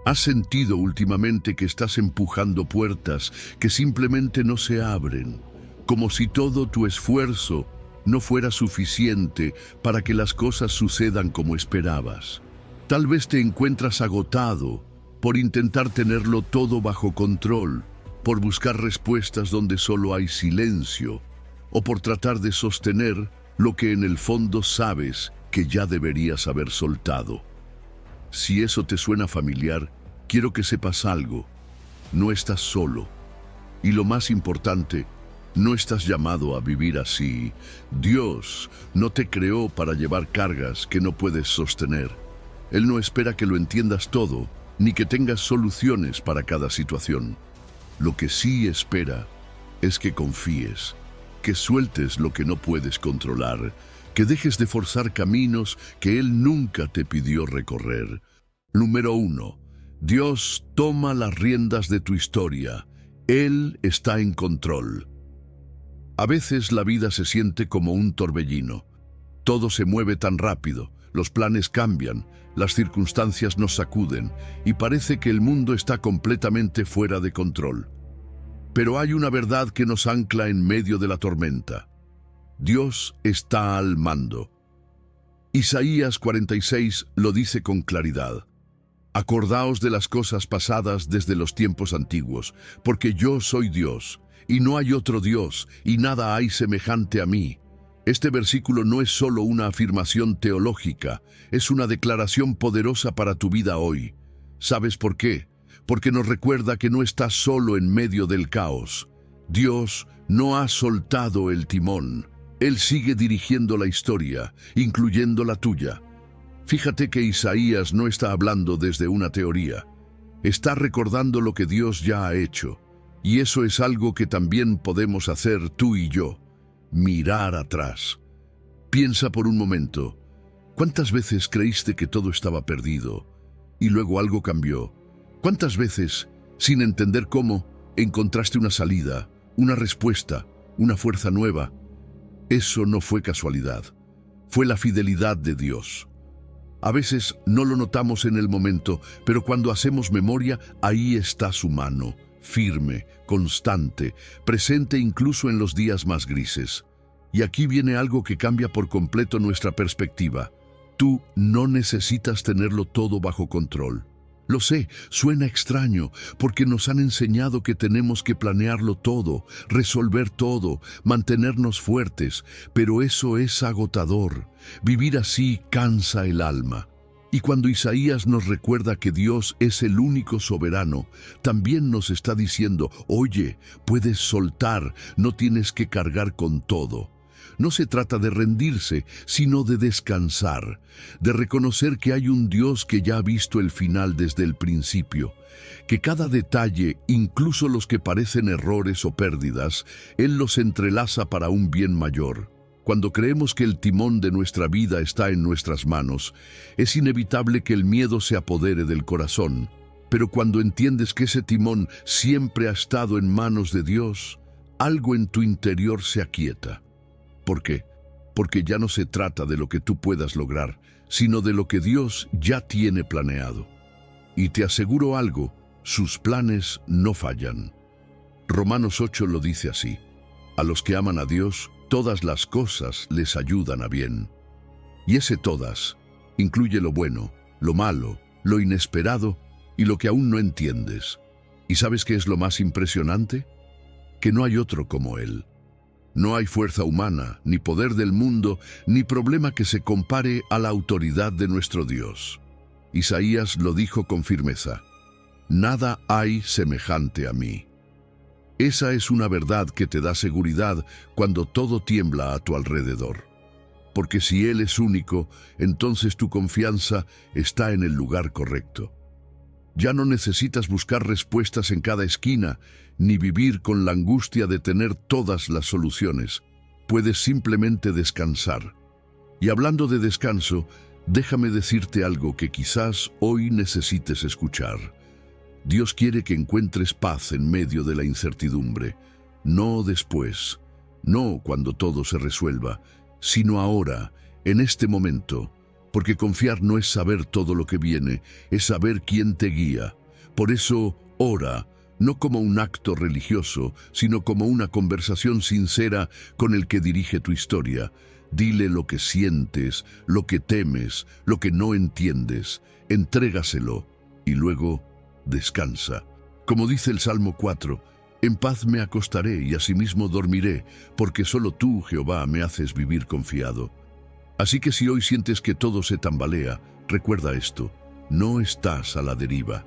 ¿Has sentido últimamente que estás empujando puertas que simplemente no se abren, como si todo tu esfuerzo no fuera suficiente para que las cosas sucedan como esperabas? Tal vez te encuentras agotado por intentar tenerlo todo bajo control, por buscar respuestas donde solo hay silencio, o por tratar de sostener lo que en el fondo sabes que ya deberías haber soltado. Si eso te suena familiar, quiero que sepas algo. No estás solo. Y lo más importante, no estás llamado a vivir así. Dios no te creó para llevar cargas que no puedes sostener. Él no espera que lo entiendas todo, ni que tengas soluciones para cada situación. Lo que sí espera es que confíes, que sueltes lo que no puedes controlar, que dejes de forzar caminos que Él nunca te pidió recorrer. Número 1. Dios toma las riendas de tu historia. Él está en control. A veces la vida se siente como un torbellino. Todo se mueve tan rápido, los planes cambian, las circunstancias nos sacuden y parece que el mundo está completamente fuera de control. Pero hay una verdad que nos ancla en medio de la tormenta. Dios está al mando. Isaías 46 lo dice con claridad. Acordaos de las cosas pasadas desde los tiempos antiguos, porque yo soy Dios, y no hay otro Dios, y nada hay semejante a mí. Este versículo no es solo una afirmación teológica, es una declaración poderosa para tu vida hoy. ¿Sabes por qué? Porque nos recuerda que no estás solo en medio del caos. Dios no ha soltado el timón. Él sigue dirigiendo la historia, incluyendo la tuya. Fíjate que Isaías no está hablando desde una teoría. Está recordando lo que Dios ya ha hecho. Y eso es algo que también podemos hacer tú y yo. Mirar atrás. Piensa por un momento. ¿Cuántas veces creíste que todo estaba perdido y luego algo cambió? ¿Cuántas veces, sin entender cómo, encontraste una salida, una respuesta, una fuerza nueva? Eso no fue casualidad. Fue la fidelidad de Dios. A veces no lo notamos en el momento, pero cuando hacemos memoria, ahí está su mano, firme, constante, presente incluso en los días más grises. Y aquí viene algo que cambia por completo nuestra perspectiva. Tú no necesitas tenerlo todo bajo control. Lo sé, suena extraño, porque nos han enseñado que tenemos que planearlo todo, resolver todo, mantenernos fuertes, pero eso es agotador. Vivir así cansa el alma. Y cuando Isaías nos recuerda que Dios es el único soberano, también nos está diciendo, oye, puedes soltar, no tienes que cargar con todo. No se trata de rendirse, sino de descansar, de reconocer que hay un Dios que ya ha visto el final desde el principio, que cada detalle, incluso los que parecen errores o pérdidas, Él los entrelaza para un bien mayor. Cuando creemos que el timón de nuestra vida está en nuestras manos, es inevitable que el miedo se apodere del corazón, pero cuando entiendes que ese timón siempre ha estado en manos de Dios, algo en tu interior se aquieta. ¿Por qué? Porque ya no se trata de lo que tú puedas lograr, sino de lo que Dios ya tiene planeado. Y te aseguro algo, sus planes no fallan. Romanos 8 lo dice así: a los que aman a Dios, todas las cosas les ayudan a bien. Y ese todas incluye lo bueno, lo malo, lo inesperado y lo que aún no entiendes. ¿Y sabes qué es lo más impresionante? Que no hay otro como Él. No hay fuerza humana, ni poder del mundo, ni problema que se compare a la autoridad de nuestro Dios. Isaías lo dijo con firmeza: nada hay semejante a mí. Esa es una verdad que te da seguridad cuando todo tiembla a tu alrededor. Porque si Él es único, entonces tu confianza está en el lugar correcto. Ya no necesitas buscar respuestas en cada esquina, ni vivir con la angustia de tener todas las soluciones. Puedes simplemente descansar. Y hablando de descanso, déjame decirte algo que quizás hoy necesites escuchar. Dios quiere que encuentres paz en medio de la incertidumbre, no después, no cuando todo se resuelva, sino ahora, en este momento. porque confiar no es saber todo lo que viene, es saber quién te guía. Por eso, ora, no como un acto religioso, sino como una conversación sincera con el que dirige tu historia. Dile lo que sientes, lo que temes, lo que no entiendes. Entrégaselo y luego descansa. Como dice el Salmo 4, en paz me acostaré y asimismo dormiré, porque solo tú, Jehová, me haces vivir confiado. Así que si hoy sientes que todo se tambalea, recuerda esto: no estás a la deriva.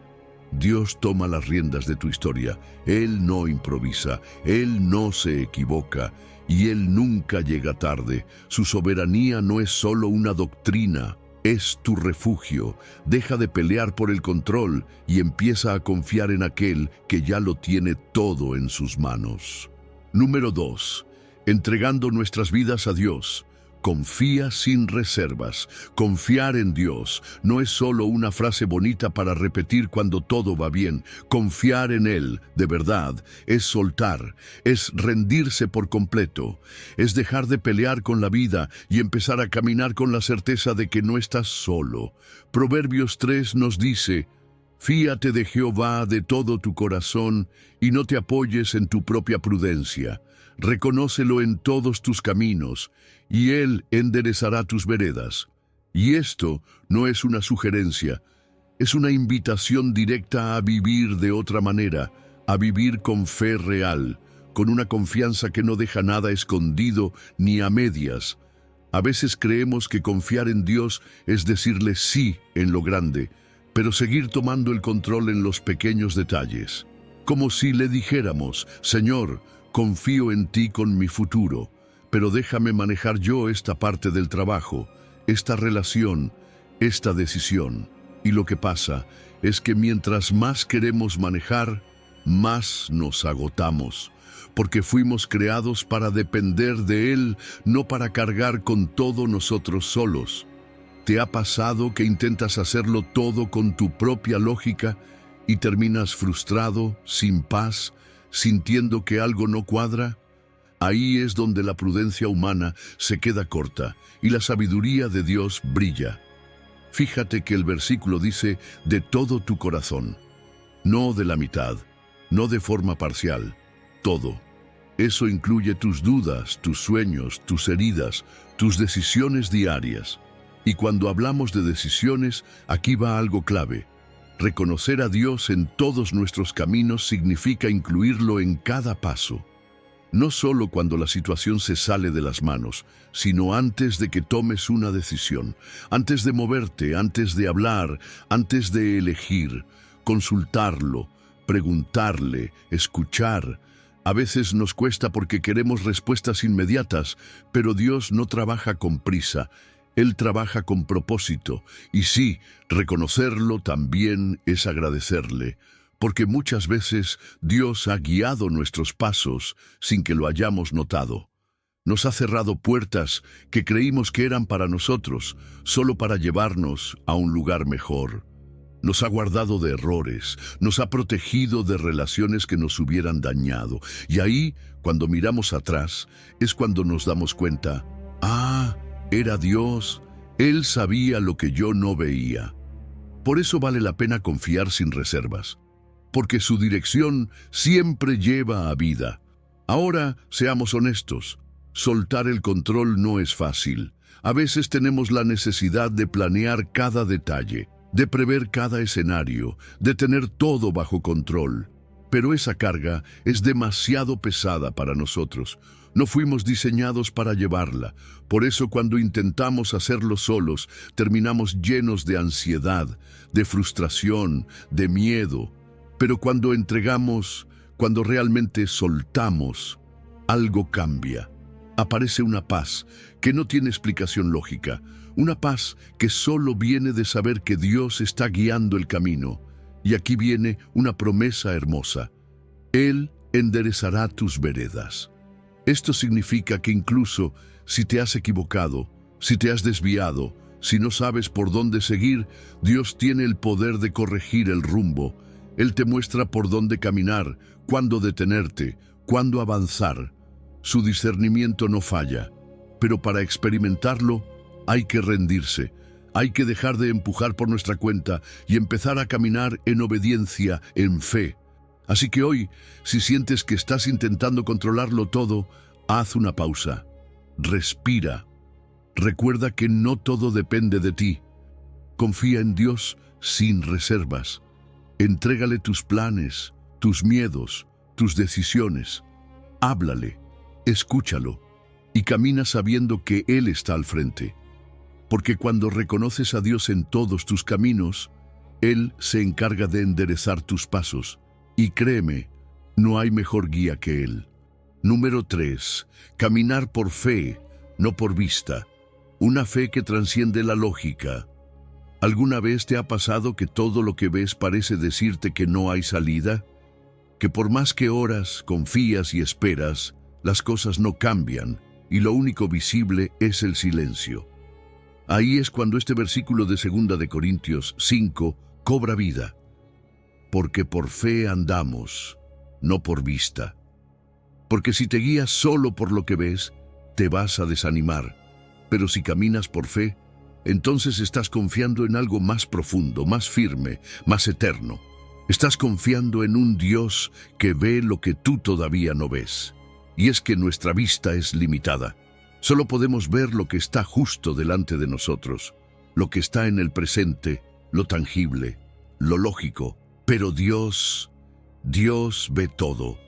Dios toma las riendas de tu historia. Él no improvisa, Él no se equivoca y Él nunca llega tarde. Su soberanía no es solo una doctrina, es tu refugio. Deja de pelear por el control y empieza a confiar en aquel que ya lo tiene todo en sus manos. Número 2. Entregando nuestras vidas a Dios. Confía sin reservas. Confiar en Dios no es solo una frase bonita para repetir cuando todo va bien. Confiar en Él, de verdad, es soltar, es rendirse por completo, es dejar de pelear con la vida y empezar a caminar con la certeza de que no estás solo. Proverbios 3 nos dice: fíate de Jehová de todo tu corazón y no te apoyes en tu propia prudencia. Reconócelo en todos tus caminos, y Él enderezará tus veredas. Y esto no es una sugerencia, es una invitación directa a vivir de otra manera, a vivir con fe real, con una confianza que no deja nada escondido ni a medias. A veces creemos que confiar en Dios es decirle sí en lo grande, pero seguir tomando el control en los pequeños detalles. Como si le dijéramos: Señor, confío en ti con mi futuro, pero déjame manejar yo esta parte del trabajo, esta relación, esta decisión. Y lo que pasa es que mientras más queremos manejar, más nos agotamos, porque fuimos creados para depender de Él, no para cargar con todo nosotros solos. ¿Te ha pasado que intentas hacerlo todo con tu propia lógica y terminas frustrado, sin paz, sintiendo que algo no cuadra? Ahí es donde la prudencia humana se queda corta y la sabiduría de Dios brilla. Fíjate que el versículo dice: de todo tu corazón, no de la mitad, no de forma parcial, todo. Eso incluye tus dudas, tus sueños, tus heridas, tus decisiones diarias. Y cuando hablamos de decisiones, aquí va algo clave. Reconocer a Dios en todos nuestros caminos significa incluirlo en cada paso. No solo cuando la situación se sale de las manos, sino antes de que tomes una decisión, antes de moverte, antes de hablar, antes de elegir, consultarlo, preguntarle, escuchar. A veces nos cuesta porque queremos respuestas inmediatas, pero Dios no trabaja con prisa. Él trabaja con propósito, y sí, reconocerlo también es agradecerle, porque muchas veces Dios ha guiado nuestros pasos sin que lo hayamos notado. Nos ha cerrado puertas que creímos que eran para nosotros, solo para llevarnos a un lugar mejor. Nos ha guardado de errores, nos ha protegido de relaciones que nos hubieran dañado, y ahí, cuando miramos atrás, es cuando nos damos cuenta: ¡ah! Era Dios, Él sabía lo que yo no veía. Por eso vale la pena confiar sin reservas, porque su dirección siempre lleva a vida. Ahora, seamos honestos, soltar el control no es fácil. A veces tenemos la necesidad de planear cada detalle, de prever cada escenario, de tener todo bajo control. Pero esa carga es demasiado pesada para nosotros. No fuimos diseñados para llevarla. Por eso cuando intentamos hacerlo solos, terminamos llenos de ansiedad, de frustración, de miedo. Pero cuando entregamos, cuando realmente soltamos, algo cambia. Aparece una paz que no tiene explicación lógica, una paz que solo viene de saber que Dios está guiando el camino. Y aquí viene una promesa hermosa: Él enderezará tus veredas. Esto significa que incluso si te has equivocado, si te has desviado, si no sabes por dónde seguir, Dios tiene el poder de corregir el rumbo. Él te muestra por dónde caminar, cuándo detenerte, cuándo avanzar. Su discernimiento no falla, pero para experimentarlo hay que rendirse, Hay que dejar de empujar por nuestra cuenta y empezar a caminar en obediencia, en fe. Así que hoy, si sientes que estás intentando controlarlo todo, haz una pausa. Respira. Recuerda que no todo depende de ti. Confía en Dios sin reservas. Entrégale tus planes, tus miedos, tus decisiones. Háblale, escúchalo y camina sabiendo que Él está al frente. Porque cuando reconoces a Dios en todos tus caminos, Él se encarga de enderezar tus pasos. Y créeme, no hay mejor guía que Él. Número 3. Caminar por fe, no por vista. Una fe que trasciende la lógica. ¿Alguna vez te ha pasado que todo lo que ves parece decirte que no hay salida? Que por más que oras, confías y esperas, las cosas no cambian y lo único visible es el silencio. Ahí es cuando este versículo de 2 de Corintios 5 cobra vida. Porque por fe andamos, no por vista. Porque si te guías solo por lo que ves, te vas a desanimar. Pero si caminas por fe, entonces estás confiando en algo más profundo, más firme, más eterno. Estás confiando en un Dios que ve lo que tú todavía no ves. Y es que nuestra vista es limitada. Solo podemos ver lo que está justo delante de nosotros, lo que está en el presente, lo tangible, lo lógico. Pero Dios ve todo.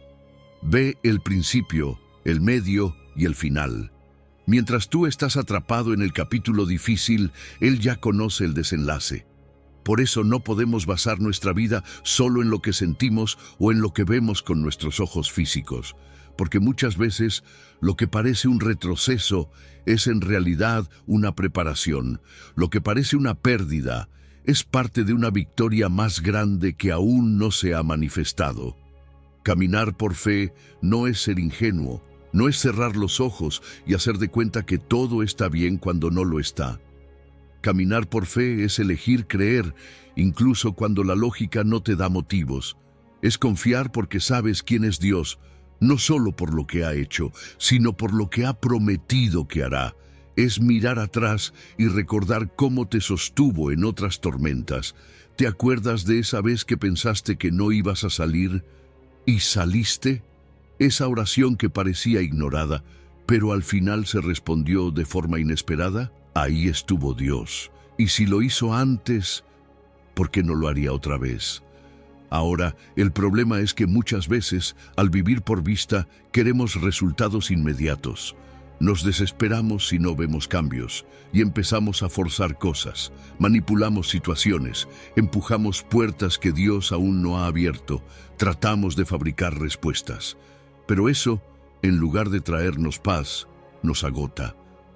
Ve el principio, el medio y el final. Mientras tú estás atrapado en el capítulo difícil, Él ya conoce el desenlace. Por eso no podemos basar nuestra vida solo en lo que sentimos o en lo que vemos con nuestros ojos físicos, porque muchas veces lo que parece un retroceso es en realidad una preparación. Lo que parece una pérdida es parte de una victoria más grande que aún no se ha manifestado. Caminar por fe no es ser ingenuo, no es cerrar los ojos y hacer de cuenta que todo está bien cuando no lo está. Caminar por fe es elegir creer, incluso cuando la lógica no te da motivos. Es confiar porque sabes quién es Dios, no solo por lo que ha hecho, sino por lo que ha prometido que hará. Es mirar atrás y recordar cómo te sostuvo en otras tormentas. ¿Te acuerdas de esa vez que pensaste que no ibas a salir y saliste? Esa oración que parecía ignorada, pero al final se respondió de forma inesperada. Ahí estuvo Dios. Y si lo hizo antes, ¿por qué no lo haría otra vez? Ahora, el problema es que muchas veces, al vivir por vista, queremos resultados inmediatos. Nos desesperamos si no vemos cambios y empezamos a forzar cosas, manipulamos situaciones, empujamos puertas que Dios aún no ha abierto, tratamos de fabricar respuestas. Pero eso, en lugar de traernos paz, nos agota,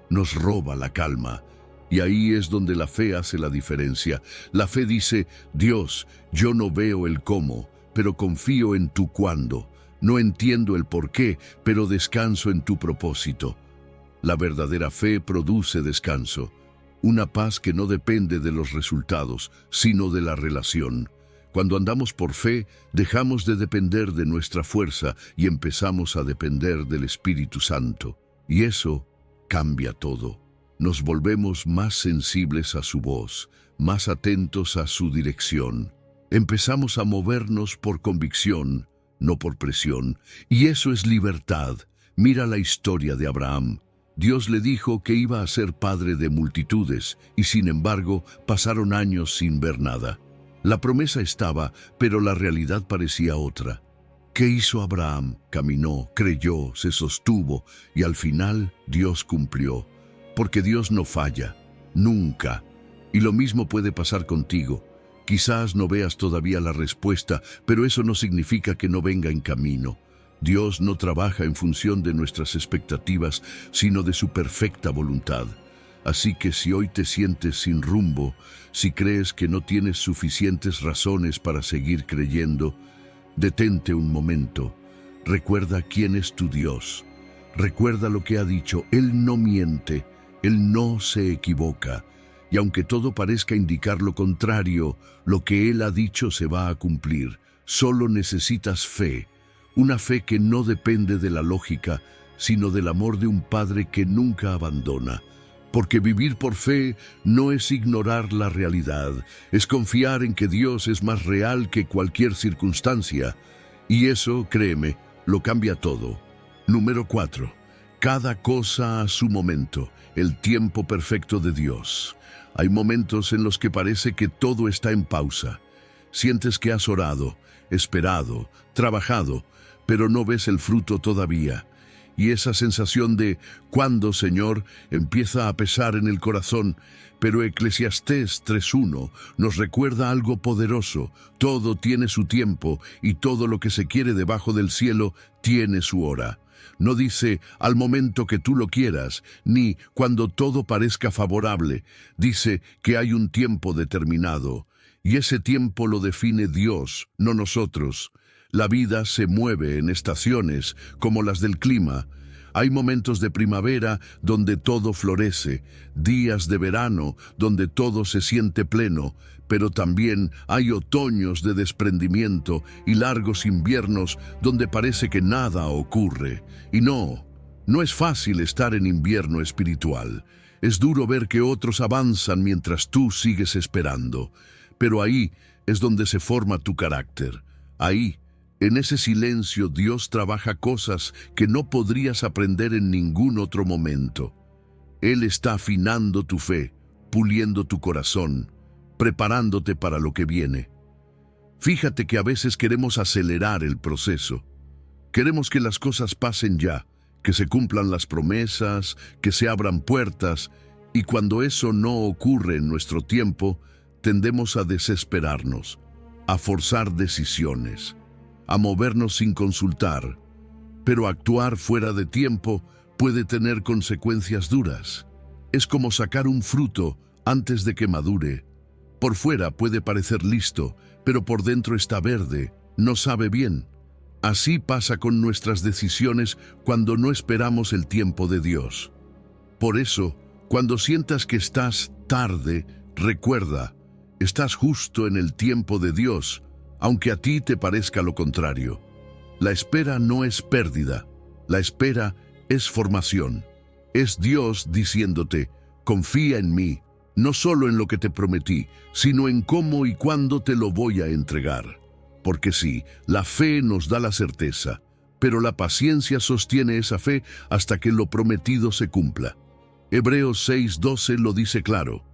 nos roba la calma. Y ahí es donde la fe hace la diferencia. La fe dice: Dios, yo no veo el cómo, pero confío en tu cuándo. No entiendo el por qué, pero descanso en tu propósito. La verdadera fe produce descanso, una paz que no depende de los resultados, sino de la relación. Cuando andamos por fe, dejamos de depender de nuestra fuerza y empezamos a depender del Espíritu Santo. Y eso cambia todo. Nos volvemos más sensibles a su voz, más atentos a su dirección. Empezamos a movernos por convicción, no por presión. Y eso es libertad. Mira la historia de Abraham. Dios le dijo que iba a ser padre de multitudes, y sin embargo pasaron años sin ver nada. La promesa estaba, pero la realidad parecía otra. ¿Qué hizo Abraham? Caminó, creyó, se sostuvo, y al final Dios cumplió. Porque Dios no falla, nunca. Y lo mismo puede pasar contigo. Quizás no veas todavía la respuesta, pero eso no significa que no venga en camino. Dios no trabaja en función de nuestras expectativas, sino de su perfecta voluntad. Así que si hoy te sientes sin rumbo, si crees que no tienes suficientes razones para seguir creyendo, detente un momento. Recuerda quién es tu Dios. Recuerda lo que ha dicho. Él no miente, Él no se equivoca. Y aunque todo parezca indicar lo contrario, lo que Él ha dicho se va a cumplir. Solo necesitas fe. Una fe que no depende de la lógica, sino del amor de un Padre que nunca abandona. Porque vivir por fe no es ignorar la realidad, es confiar en que Dios es más real que cualquier circunstancia. Y eso, créeme, lo cambia todo. Número 4. Cada cosa a su momento, el tiempo perfecto de Dios. Hay momentos en los que parece que todo está en pausa. Sientes que has orado, esperado, trabajado, pero no ves el fruto todavía. Y esa sensación de ¿cuándo, Señor?, empieza a pesar en el corazón. Pero Eclesiastés 3:1 nos recuerda algo poderoso. Todo tiene su tiempo y todo lo que se quiere debajo del cielo tiene su hora. No dice al momento que tú lo quieras, ni cuando todo parezca favorable. Dice que hay un tiempo determinado. Y ese tiempo lo define Dios, no nosotros. La vida se mueve en estaciones, como las del clima. Hay momentos de primavera donde todo florece, días de verano donde todo se siente pleno, pero también hay otoños de desprendimiento y largos inviernos donde parece que nada ocurre. Y no es fácil estar en invierno espiritual. Es duro ver que otros avanzan mientras tú sigues esperando. Pero ahí es donde se forma tu carácter. Ahí, en ese silencio, Dios trabaja cosas que no podrías aprender en ningún otro momento. Él está afinando tu fe, puliendo tu corazón, preparándote para lo que viene. Fíjate que a veces queremos acelerar el proceso. Queremos que las cosas pasen ya, que se cumplan las promesas, que se abran puertas, y cuando eso no ocurre en nuestro tiempo, tendemos a desesperarnos, a forzar decisiones, a movernos sin consultar. Pero actuar fuera de tiempo puede tener consecuencias duras. Es como sacar un fruto antes de que madure. Por fuera puede parecer listo, pero por dentro está verde, no sabe bien. Así pasa con nuestras decisiones cuando no esperamos el tiempo de Dios. Por eso, cuando sientas que estás tarde, recuerda, estás justo en el tiempo de Dios, aunque a ti te parezca lo contrario. La espera no es pérdida, la espera es formación. Es Dios diciéndote, confía en mí, no solo en lo que te prometí, sino en cómo y cuándo te lo voy a entregar. Porque sí, la fe nos da la certeza, pero la paciencia sostiene esa fe hasta que lo prometido se cumpla. Hebreos 6:12 lo dice claro.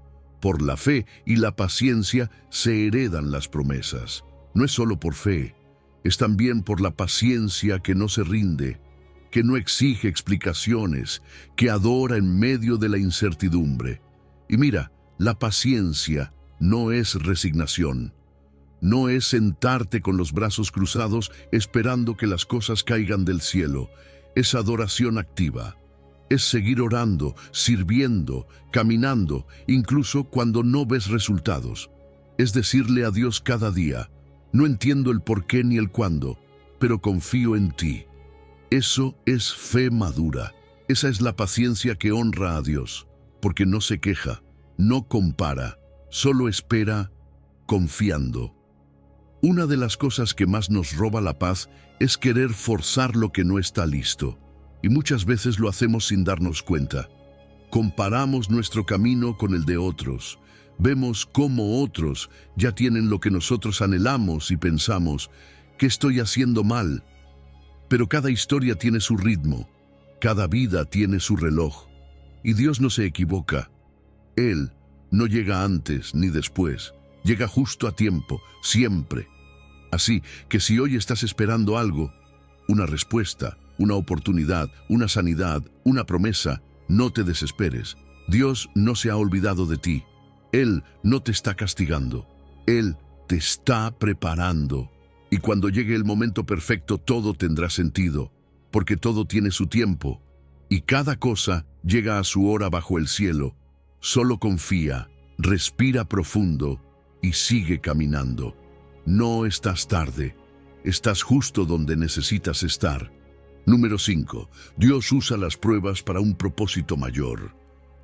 Por la fe y la paciencia se heredan las promesas. No es solo por fe, es también por la paciencia que no se rinde, que no exige explicaciones, que adora en medio de la incertidumbre. Y mira, la paciencia no es resignación. No es sentarte con los brazos cruzados esperando que las cosas caigan del cielo. Es adoración activa. Es seguir orando, sirviendo, caminando, incluso cuando no ves resultados. Es decirle a Dios cada día, no entiendo el por qué ni el cuándo, pero confío en ti. Eso es fe madura. Esa es la paciencia que honra a Dios, porque no se queja, no compara, solo espera confiando. Una de las cosas que más nos roba la paz es querer forzar lo que no está listo. Y muchas veces lo hacemos sin darnos cuenta. Comparamos nuestro camino con el de otros. Vemos cómo otros ya tienen lo que nosotros anhelamos y pensamos, ¿qué estoy haciendo mal? Pero cada historia tiene su ritmo, cada vida tiene su reloj. Y Dios no se equivoca. Él no llega antes ni después, llega justo a tiempo, siempre. Así que si hoy estás esperando algo, una respuesta, una oportunidad, una sanidad, una promesa, no te desesperes. Dios no se ha olvidado de ti. Él no te está castigando. Él te está preparando. Y cuando llegue el momento perfecto, todo tendrá sentido, porque todo tiene su tiempo, y cada cosa llega a su hora bajo el cielo. Solo confía, respira profundo y sigue caminando. No estás tarde. Estás justo donde necesitas estar. Número 5. Dios usa las pruebas para un propósito mayor.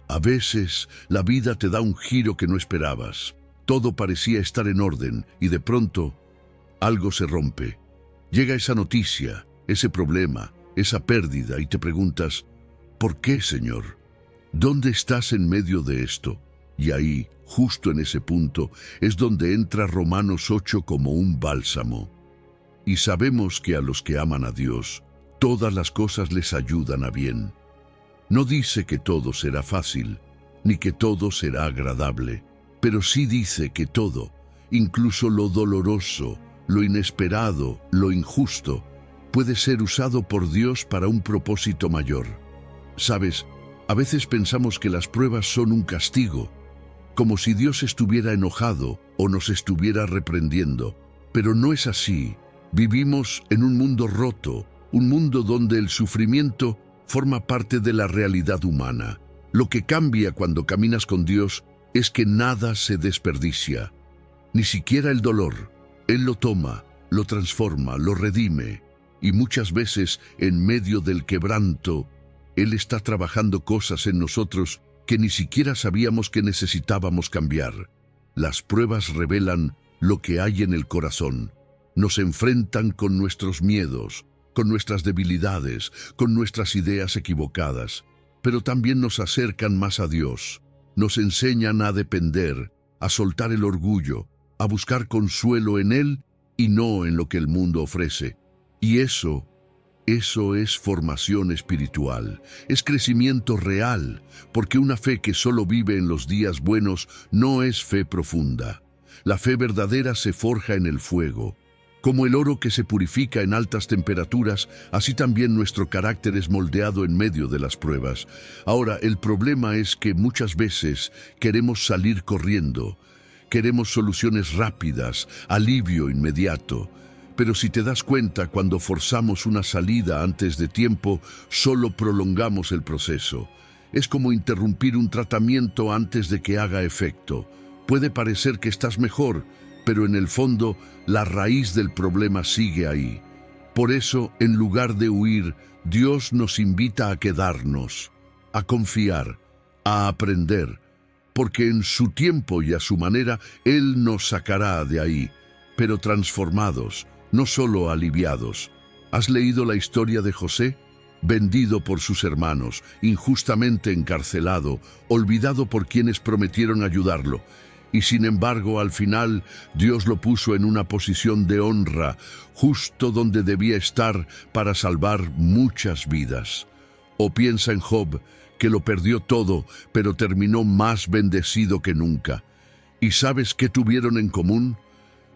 A veces, la vida te da un giro que no esperabas. Todo parecía estar en orden y de pronto, algo se rompe. Llega esa noticia, ese problema, esa pérdida y te preguntas, ¿por qué, Señor? ¿Dónde estás en medio de esto? Y ahí, justo en ese punto, es donde entra Romanos 8 como un bálsamo. Y sabemos que a los que aman a Dios, todas las cosas les ayudan a bien. No dice que todo será fácil, ni que todo será agradable, pero sí dice que todo, incluso lo doloroso, lo inesperado, lo injusto, puede ser usado por Dios para un propósito mayor. ¿Sabes? A veces pensamos que las pruebas son un castigo, como si Dios estuviera enojado o nos estuviera reprendiendo, pero no es así. Vivimos en un mundo roto, un mundo donde el sufrimiento forma parte de la realidad humana. Lo que cambia cuando caminas con Dios es que nada se desperdicia, ni siquiera el dolor. Él lo toma, lo transforma, lo redime, y muchas veces, en medio del quebranto, Él está trabajando cosas en nosotros que ni siquiera sabíamos que necesitábamos cambiar. Las pruebas revelan lo que hay en el corazón. Nos enfrentan con nuestros miedos, con nuestras debilidades, con nuestras ideas equivocadas, pero también nos acercan más a Dios. Nos enseñan a depender, a soltar el orgullo, a buscar consuelo en Él y no en lo que el mundo ofrece. Y eso es formación espiritual, es crecimiento real, porque una fe que solo vive en los días buenos no es fe profunda. La fe verdadera se forja en el fuego. Como el oro que se purifica en altas temperaturas, así también nuestro carácter es moldeado en medio de las pruebas. Ahora, el problema es que muchas veces queremos salir corriendo, queremos soluciones rápidas, alivio inmediato. Pero si te das cuenta, cuando forzamos una salida antes de tiempo, solo prolongamos el proceso. Es como interrumpir un tratamiento antes de que haga efecto. Puede parecer que estás mejor, pero en el fondo, la raíz del problema sigue ahí. Por eso, en lugar de huir, Dios nos invita a quedarnos, a confiar, a aprender, porque en su tiempo y a su manera, Él nos sacará de ahí, pero transformados, no solo aliviados. ¿Has leído la historia de José? Vendido por sus hermanos, injustamente encarcelado, olvidado por quienes prometieron ayudarlo. Y sin embargo, al final, Dios lo puso en una posición de honra, justo donde debía estar para salvar muchas vidas. O piensa en Job, que lo perdió todo, pero terminó más bendecido que nunca. ¿Y sabes qué tuvieron en común?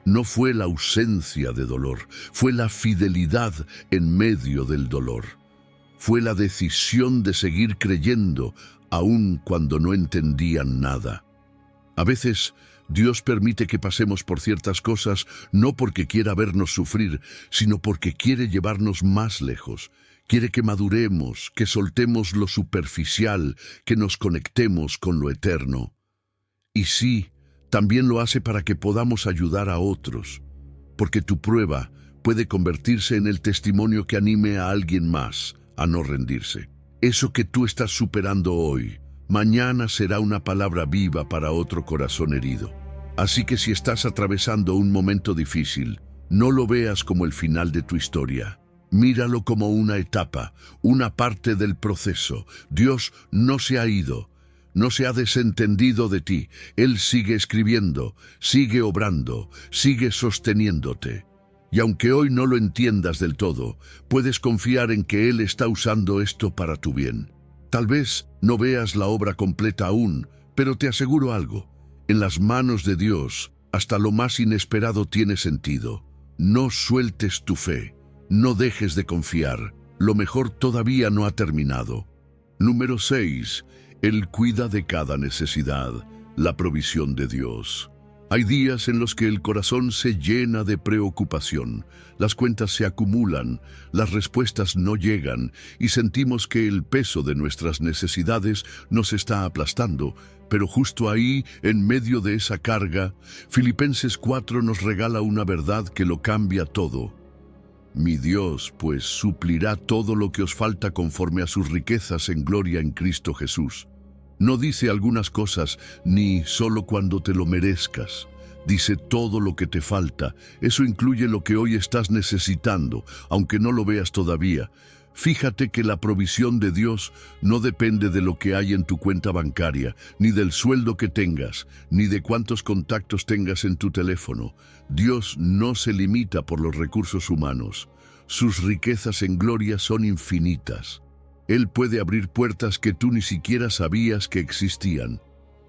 No fue la ausencia de dolor, fue la fidelidad en medio del dolor. Fue la decisión de seguir creyendo, aun cuando no entendían nada. A veces, Dios permite que pasemos por ciertas cosas no porque quiera vernos sufrir, sino porque quiere llevarnos más lejos. Quiere que maduremos, que soltemos lo superficial, que nos conectemos con lo eterno. Y sí, también lo hace para que podamos ayudar a otros, porque tu prueba puede convertirse en el testimonio que anime a alguien más a no rendirse. Eso que tú estás superando hoy, mañana será una palabra viva para otro corazón herido. Así que si estás atravesando un momento difícil, no lo veas como el final de tu historia. Míralo como una etapa, una parte del proceso. Dios no se ha ido. No se ha desentendido de ti. Él sigue escribiendo, sigue obrando, sigue sosteniéndote. Y aunque hoy no lo entiendas del todo, puedes confiar en que Él está usando esto para tu bien. Tal vez no veas la obra completa aún, pero te aseguro algo. En las manos de Dios, hasta lo más inesperado tiene sentido. No sueltes tu fe. No dejes de confiar. Lo mejor todavía no ha terminado. Número 6. Él cuida de cada necesidad, la provisión de Dios. Hay días en los que el corazón se llena de preocupación, las cuentas se acumulan, las respuestas no llegan y sentimos que el peso de nuestras necesidades nos está aplastando. Pero justo ahí, en medio de esa carga, Filipenses 4 nos regala una verdad que lo cambia todo. Mi Dios, pues, suplirá todo lo que os falta conforme a sus riquezas en gloria en Cristo Jesús. No dice algunas cosas, ni solo cuando te lo merezcas. Dice todo lo que te falta. Eso incluye lo que hoy estás necesitando, aunque no lo veas todavía. Fíjate que la provisión de Dios no depende de lo que hay en tu cuenta bancaria, ni del sueldo que tengas, ni de cuántos contactos tengas en tu teléfono. Dios no se limita por los recursos humanos. Sus riquezas en gloria son infinitas. Él puede abrir puertas que tú ni siquiera sabías que existían.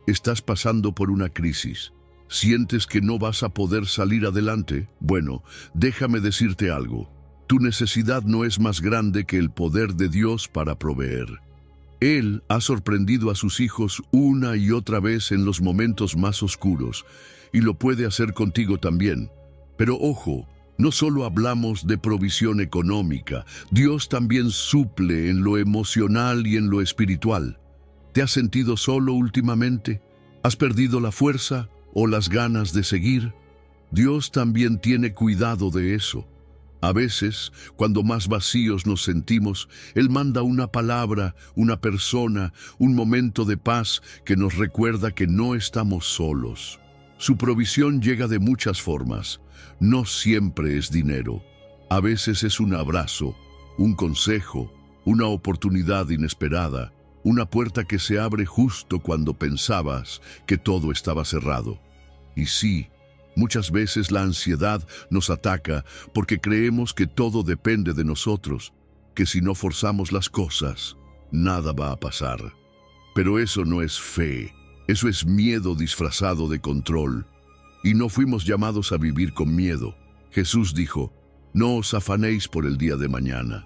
Estás pasando por una crisis. ¿Sientes que no vas a poder salir adelante? Bueno, déjame decirte algo. Tu necesidad no es más grande que el poder de Dios para proveer. Él ha sorprendido a sus hijos una y otra vez en los momentos más oscuros, y lo puede hacer contigo también. Pero ojo, no solo hablamos de provisión económica, Dios también suple en lo emocional y en lo espiritual. ¿Te has sentido solo últimamente? ¿Has perdido la fuerza o las ganas de seguir? Dios también tiene cuidado de eso. A veces, cuando más vacíos nos sentimos, Él manda una palabra, una persona, un momento de paz que nos recuerda que no estamos solos. Su provisión llega de muchas formas. No siempre es dinero. A veces es un abrazo, un consejo, una oportunidad inesperada, una puerta que se abre justo cuando pensabas que todo estaba cerrado. Y sí, muchas veces la ansiedad nos ataca porque creemos que todo depende de nosotros, que si no forzamos las cosas, nada va a pasar. Pero eso no es fe, eso es miedo disfrazado de control. Y no fuimos llamados a vivir con miedo. Jesús dijo, no os afanéis por el día de mañana,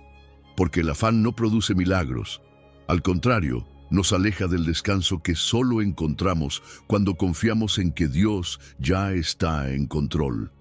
porque el afán no produce milagros. Al contrario, nos aleja del descanso que solo encontramos cuando confiamos en que Dios ya está en control.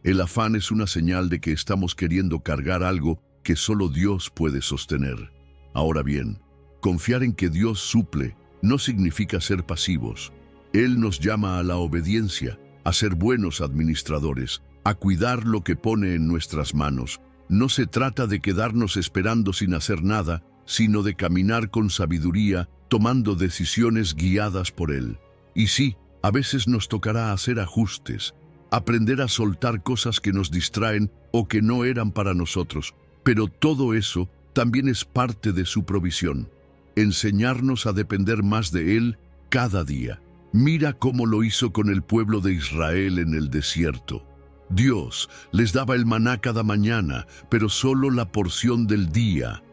El afán es una señal de que estamos queriendo cargar algo que solo Dios puede sostener. Ahora bien, confiar en que Dios suple no significa ser pasivos. Él nos llama a la obediencia, a ser buenos administradores, a cuidar lo que pone en nuestras manos. No se trata de quedarnos esperando sin hacer nada, sino de caminar con sabiduría, tomando decisiones guiadas por Él. Y sí, a veces nos tocará hacer ajustes, aprender a soltar cosas que nos distraen o que no eran para nosotros, pero todo eso también es parte de su provisión. Enseñarnos a depender más de Él cada día. Mira cómo lo hizo con el pueblo de Israel en el desierto. Dios les daba el maná cada mañana, pero solo la porción del día.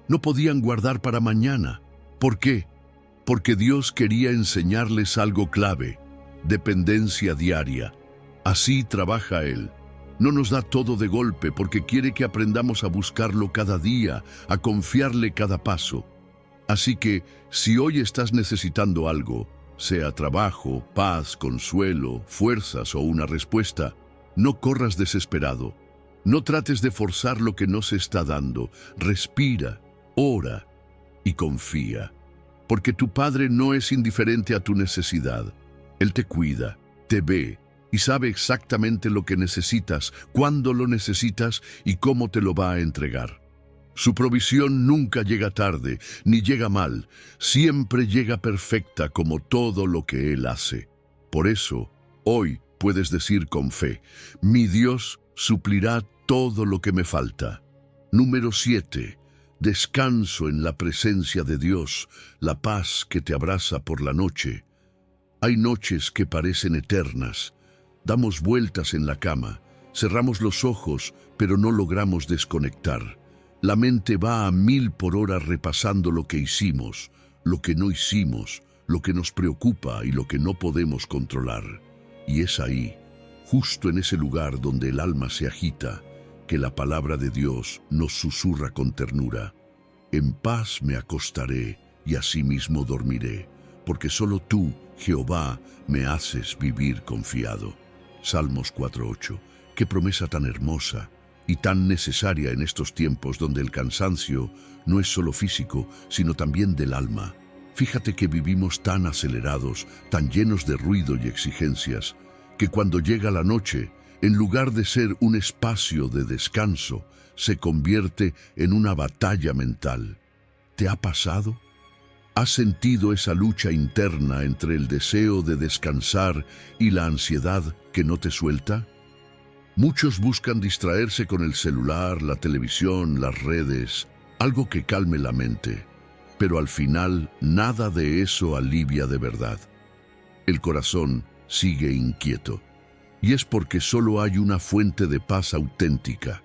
No podían guardar para mañana. ¿Por qué? Porque Dios quería enseñarles algo clave: dependencia diaria. Así trabaja Él. No nos da todo de golpe porque quiere que aprendamos a buscarlo cada día, a confiarle cada paso. Así que, si hoy estás necesitando algo, sea trabajo, paz, consuelo, fuerzas o una respuesta, no corras desesperado. No trates de forzar lo que no se está dando. Respira, ora y confía. Porque tu Padre no es indiferente a tu necesidad. Él te cuida, te ve y sabe exactamente lo que necesitas, cuándo lo necesitas y cómo te lo va a entregar. Su provisión nunca llega tarde, ni llega mal, siempre llega perfecta como todo lo que Él hace. Por eso, hoy puedes decir con fe, mi Dios suplirá todo lo que me falta. Número 7. Descanso en la presencia de Dios, la paz que te abraza por la noche. Hay noches que parecen eternas. Damos vueltas en la cama, cerramos los ojos, pero no logramos desconectar. La mente va a 1000 por hora repasando lo que hicimos, lo que no hicimos, lo que nos preocupa y lo que no podemos controlar. Y es ahí, justo en ese lugar donde el alma se agita, que la palabra de Dios nos susurra con ternura. En paz me acostaré y asimismo dormiré, porque solo tú, Jehová, me haces vivir confiado. Salmos 4:8. Qué promesa tan hermosa y tan necesaria en estos tiempos donde el cansancio no es solo físico, sino también del alma. Fíjate que vivimos tan acelerados, tan llenos de ruido y exigencias, que cuando llega la noche, en lugar de ser un espacio de descanso, se convierte en una batalla mental. ¿Te ha pasado? ¿Has sentido esa lucha interna entre el deseo de descansar y la ansiedad que no te suelta? Muchos buscan distraerse con el celular, la televisión, las redes, algo que calme la mente, pero al final nada de eso alivia de verdad. El corazón sigue inquieto, y es porque solo hay una fuente de paz auténtica: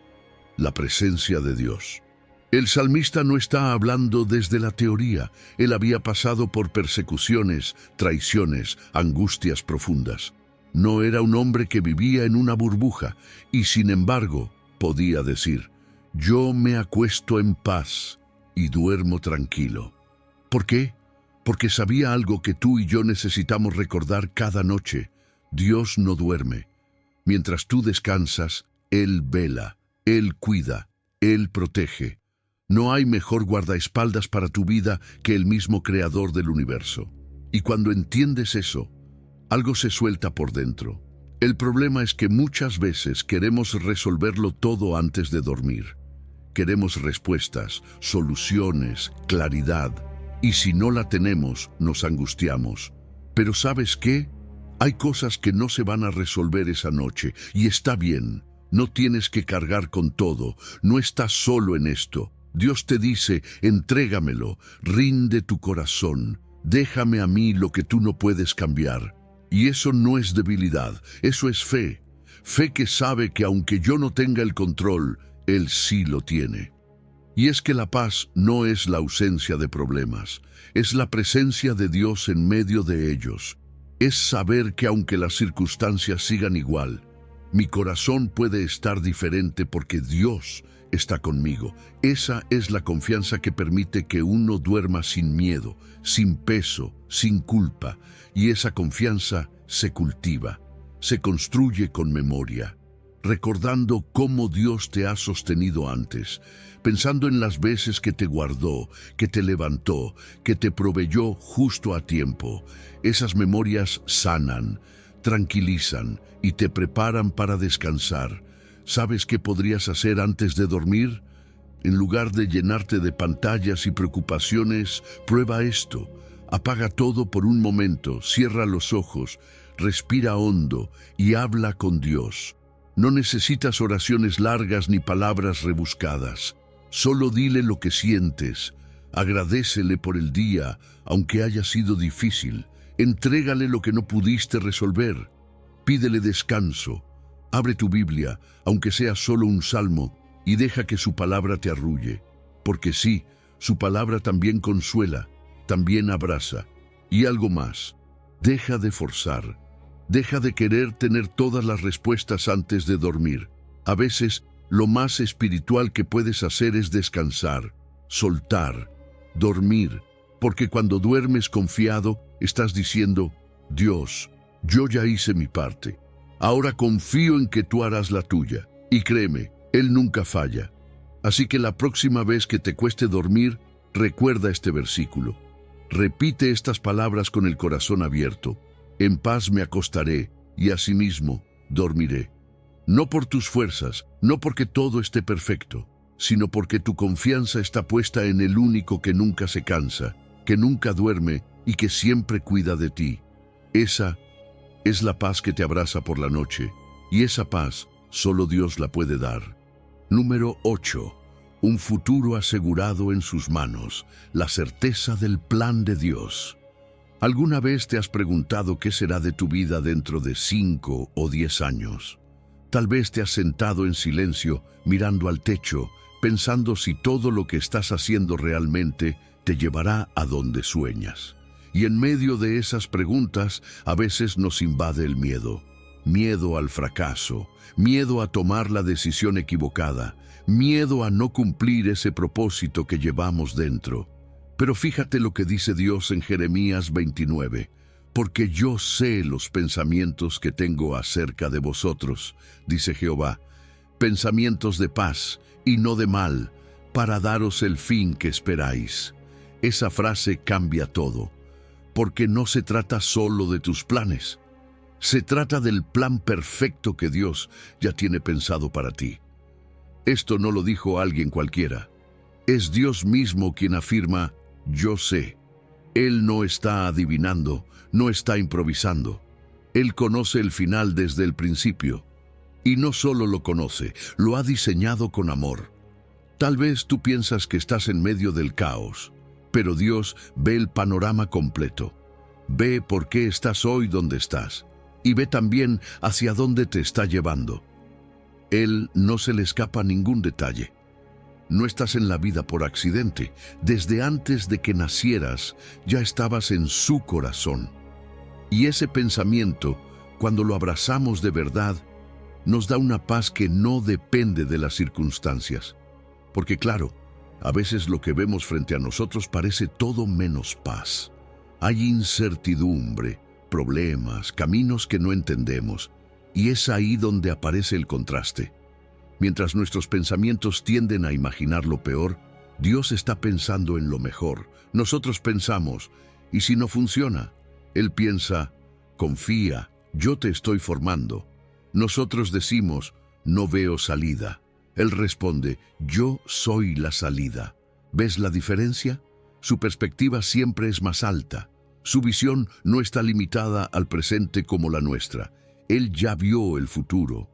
la presencia de Dios. El salmista no está hablando desde la teoría. Él había pasado por persecuciones, traiciones, angustias profundas. No era un hombre que vivía en una burbuja, y sin embargo podía decir: yo me acuesto en paz y duermo tranquilo. ¿Por qué? Porque sabía algo que tú y yo necesitamos recordar cada noche: Dios no duerme. Mientras tú descansas, Él vela, Él cuida, Él protege. No hay mejor guardaespaldas para tu vida que el mismo Creador del universo. Y cuando entiendes eso, algo se suelta por dentro. El problema es que muchas veces queremos resolverlo todo antes de dormir. Queremos respuestas, soluciones, claridad, y si no la tenemos, nos angustiamos. Pero ¿sabes qué? Hay cosas que no se van a resolver esa noche, y está bien. No tienes que cargar con todo, no estás solo en esto. Dios te dice: entrégamelo, rinde tu corazón, déjame a mí lo que tú no puedes cambiar. Y eso no es debilidad, eso es fe. Fe que sabe que aunque yo no tenga el control, Él sí lo tiene. Y es que la paz no es la ausencia de problemas, es la presencia de Dios en medio de ellos. Es saber que aunque las circunstancias sigan igual, mi corazón puede estar diferente porque Dios está conmigo. Esa es la confianza que permite que uno duerma sin miedo, sin peso, sin culpa. Y esa confianza se cultiva, se construye con memoria, recordando cómo Dios te ha sostenido antes, pensando en las veces que te guardó, que te levantó, que te proveyó justo a tiempo. Esas memorias sanan, tranquilizan y te preparan para descansar. ¿Sabes qué podrías hacer antes de dormir? En lugar de llenarte de pantallas y preocupaciones, prueba esto. Apaga todo por un momento, cierra los ojos, respira hondo y habla con Dios. No necesitas oraciones largas ni palabras rebuscadas. Solo dile lo que sientes. Agradécele por el día, aunque haya sido difícil. Entrégale lo que no pudiste resolver. Pídele descanso. Abre tu Biblia, aunque sea solo un salmo, y deja que su palabra te arrulle. Porque sí, su palabra también consuela, también abraza. Y algo más: deja de forzar. Deja de querer tener todas las respuestas antes de dormir. A veces, lo más espiritual que puedes hacer es descansar, soltar, dormir, porque cuando duermes confiado, estás diciendo: Dios, yo ya hice mi parte. Ahora confío en que tú harás la tuya. Y créeme, Él nunca falla. Así que la próxima vez que te cueste dormir, recuerda este versículo. Repite estas palabras con el corazón abierto: en paz me acostaré y asimismo dormiré. No por tus fuerzas, no porque todo esté perfecto, sino porque tu confianza está puesta en el único que nunca se cansa, que nunca duerme y que siempre cuida de ti. Esa es la paz que te abraza por la noche, y esa paz solo Dios la puede dar. Número 8. Un futuro asegurado en sus manos, la certeza del plan de Dios. ¿Alguna vez te has preguntado qué será de tu vida dentro de 5 o 10 años? Tal vez te has sentado en silencio, mirando al techo, pensando si todo lo que estás haciendo realmente te llevará a donde sueñas. Y en medio de esas preguntas, a veces nos invade el miedo. Miedo al fracaso, miedo a tomar la decisión equivocada, miedo a no cumplir ese propósito que llevamos dentro. Pero fíjate lo que dice Dios en Jeremías 29. Porque yo sé los pensamientos que tengo acerca de vosotros, dice Jehová, pensamientos de paz y no de mal, para daros el fin que esperáis. Esa frase cambia todo, porque no se trata solo de tus planes. Se trata del plan perfecto que Dios ya tiene pensado para ti. Esto no lo dijo alguien cualquiera. Es Dios mismo quien afirma: yo sé. Él no está adivinando, no está improvisando. Él conoce el final desde el principio. Y no solo lo conoce, lo ha diseñado con amor. Tal vez tú piensas que estás en medio del caos, pero Dios ve el panorama completo. Ve por qué estás hoy donde estás y ve también hacia dónde te está llevando. Él no se le escapa ningún detalle. No estás en la vida por accidente. Desde antes de que nacieras, ya estabas en su corazón. Y ese pensamiento, cuando lo abrazamos de verdad, nos da una paz que no depende de las circunstancias. Porque claro, a veces lo que vemos frente a nosotros parece todo menos paz. Hay incertidumbre, problemas, caminos que no entendemos, y es ahí donde aparece el contraste. Mientras nuestros pensamientos tienden a imaginar lo peor, Dios está pensando en lo mejor. Nosotros pensamos, ¿y si no funciona? Él piensa, confía, yo te estoy formando. Nosotros decimos, no veo salida. Él responde, yo soy la salida. ¿Ves la diferencia? Su perspectiva siempre es más alta. Su visión no está limitada al presente como la nuestra. Él ya vio el futuro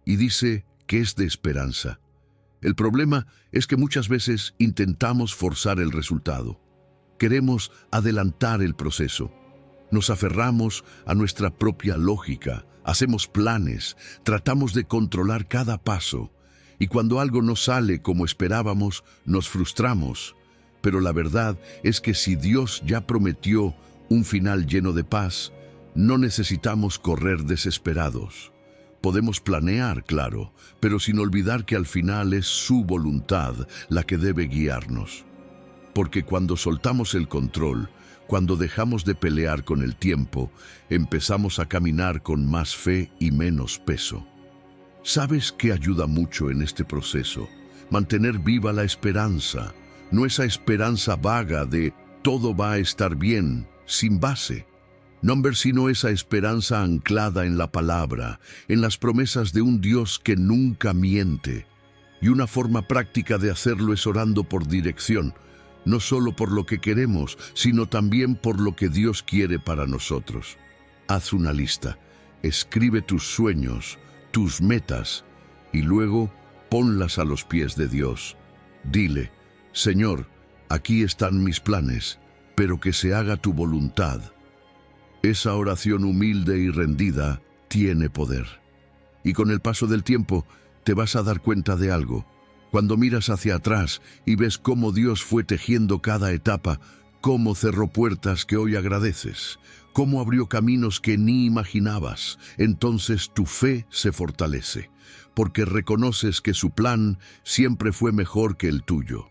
y dice que es de esperanza. El problema es que muchas veces intentamos forzar el resultado. Queremos adelantar el proceso. Nos aferramos a nuestra propia lógica, hacemos planes, tratamos de controlar cada paso, y cuando algo no sale como esperábamos, nos frustramos. Pero la verdad es que si Dios ya prometió un final lleno de paz, no necesitamos correr desesperados. Podemos planear, claro, pero sin olvidar que al final es su voluntad la que debe guiarnos. Porque cuando soltamos el control, cuando dejamos de pelear con el tiempo, empezamos a caminar con más fe y menos peso. ¿Sabes qué ayuda mucho en este proceso? Mantener viva la esperanza, no esa esperanza vaga de todo va a estar bien, sin base. No ver sino esa esperanza anclada en la palabra, en las promesas de un Dios que nunca miente. Y una forma práctica de hacerlo es orando por dirección, no solo por lo que queremos, sino también por lo que Dios quiere para nosotros. Haz una lista, escribe tus sueños, tus metas, y luego ponlas a los pies de Dios. Dile, Señor, aquí están mis planes, pero que se haga tu voluntad. Esa oración humilde y rendida tiene poder. Y con el paso del tiempo te vas a dar cuenta de algo. Cuando miras hacia atrás y ves cómo Dios fue tejiendo cada etapa, cómo cerró puertas que hoy agradeces, cómo abrió caminos que ni imaginabas, entonces tu fe se fortalece, porque reconoces que su plan siempre fue mejor que el tuyo.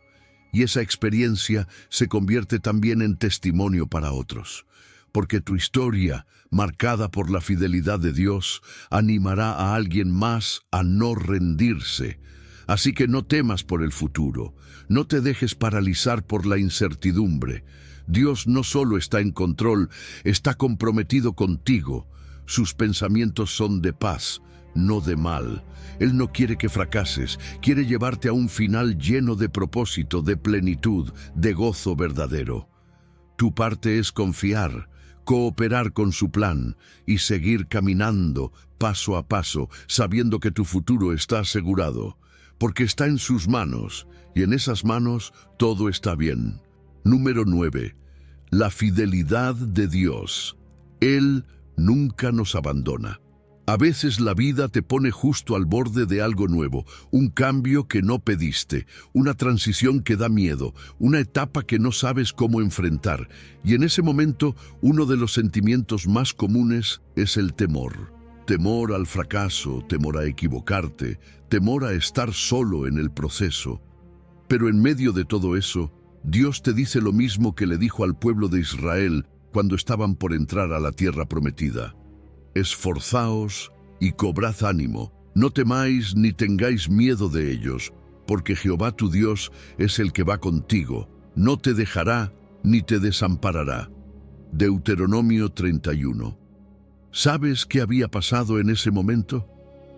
Y esa experiencia se convierte también en testimonio para otros. Porque tu historia, marcada por la fidelidad de Dios, animará a alguien más a no rendirse. Así que no temas por el futuro, no te dejes paralizar por la incertidumbre. Dios no solo está en control, está comprometido contigo. Sus pensamientos son de paz, no de mal. Él no quiere que fracases, quiere llevarte a un final lleno de propósito, de plenitud, de gozo verdadero. Tu parte es confiar, cooperar con su plan y seguir caminando paso a paso, sabiendo que tu futuro está asegurado, porque está en sus manos, y en esas manos todo está bien. Número 9. La fidelidad de Dios. Él nunca nos abandona. A veces la vida te pone justo al borde de algo nuevo, un cambio que no pediste, una transición que da miedo, una etapa que no sabes cómo enfrentar, y en ese momento uno de los sentimientos más comunes es el temor. Temor al fracaso, temor a equivocarte, temor a estar solo en el proceso. Pero en medio de todo eso, Dios te dice lo mismo que le dijo al pueblo de Israel cuando estaban por entrar a la tierra prometida. Esforzaos y cobrad ánimo, no temáis ni tengáis miedo de ellos, porque Jehová tu Dios es el que va contigo, no te dejará ni te desamparará. Deuteronomio 31. ¿Sabes qué había pasado en ese momento?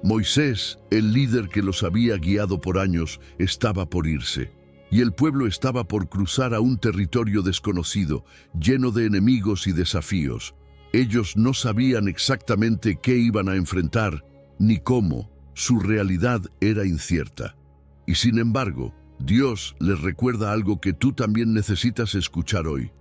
Moisés, el líder que los había guiado por años, estaba por irse, y el pueblo estaba por cruzar a un territorio desconocido, lleno de enemigos y desafíos. Ellos no sabían exactamente qué iban a enfrentar, ni cómo. Su realidad era incierta. Y sin embargo, Dios les recuerda algo que tú también necesitas escuchar hoy.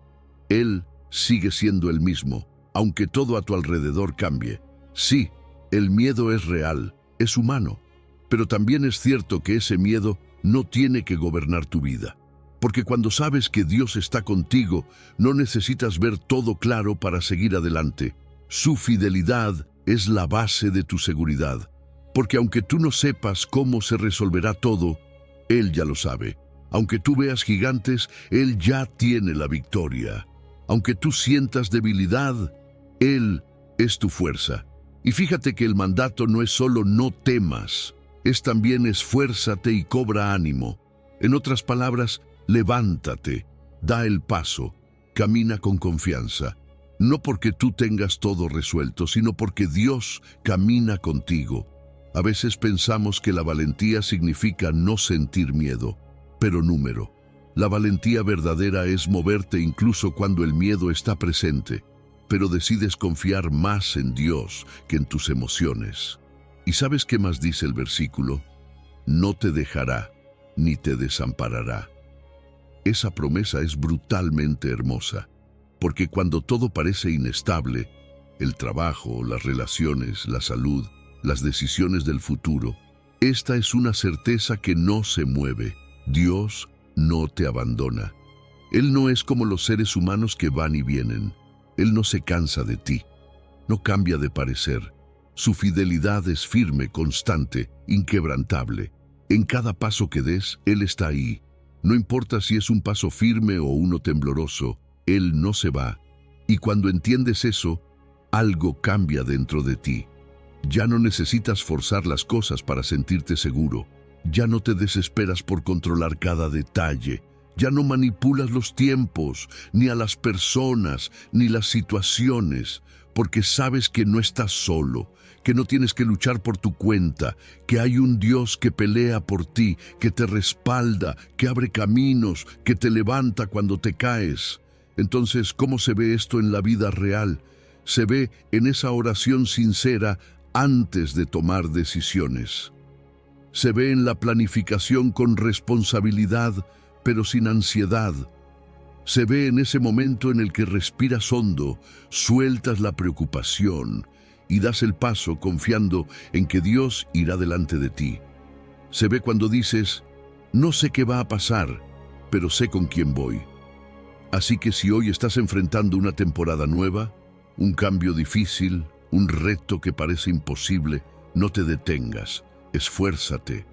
Él sigue siendo el mismo, aunque todo a tu alrededor cambie. Sí, el miedo es real, es humano, pero también es cierto que ese miedo no tiene que gobernar tu vida. Porque cuando sabes que Dios está contigo, no necesitas ver todo claro para seguir adelante. Su fidelidad es la base de tu seguridad. Porque aunque tú no sepas cómo se resolverá todo, Él ya lo sabe. Aunque tú veas gigantes, Él ya tiene la victoria. Aunque tú sientas debilidad, Él es tu fuerza. Y fíjate que el mandato no es solo no temas, es también esfuérzate y cobra ánimo. En otras palabras, levántate, da el paso, camina con confianza. No porque tú tengas todo resuelto, sino porque Dios camina contigo. A veces pensamos que la valentía significa no sentir miedo, pero número. La valentía verdadera es moverte incluso cuando el miedo está presente, pero decides confiar más en Dios que en tus emociones. ¿Y sabes qué más dice el versículo? No te dejará, ni te desamparará. Esa promesa es brutalmente hermosa, porque cuando todo parece inestable, el trabajo, las relaciones, la salud, las decisiones del futuro, esta es una certeza que no se mueve. Dios no te abandona. Él no es como los seres humanos que van y vienen. Él no se cansa de ti, no cambia de parecer. Su fidelidad es firme, constante, inquebrantable. En cada paso que des, Él está ahí. No importa si es un paso firme o uno tembloroso, Él no se va. Y cuando entiendes eso, algo cambia dentro de ti. Ya no necesitas forzar las cosas para sentirte seguro. Ya no te desesperas por controlar cada detalle. Ya no manipulas los tiempos, ni a las personas, ni las situaciones, porque sabes que no estás solo, que no tienes que luchar por tu cuenta, que hay un Dios que pelea por ti, que te respalda, que abre caminos, que te levanta cuando te caes. Entonces, ¿cómo se ve esto en la vida real? Se ve en esa oración sincera antes de tomar decisiones. Se ve en la planificación con responsabilidad, pero sin ansiedad. Se ve en ese momento en el que respiras hondo, sueltas la preocupación y das el paso confiando en que Dios irá delante de ti. Se ve cuando dices, no sé qué va a pasar, pero sé con quién voy. Así que si hoy estás enfrentando una temporada nueva, un cambio difícil, un reto que parece imposible, no te detengas, esfuérzate,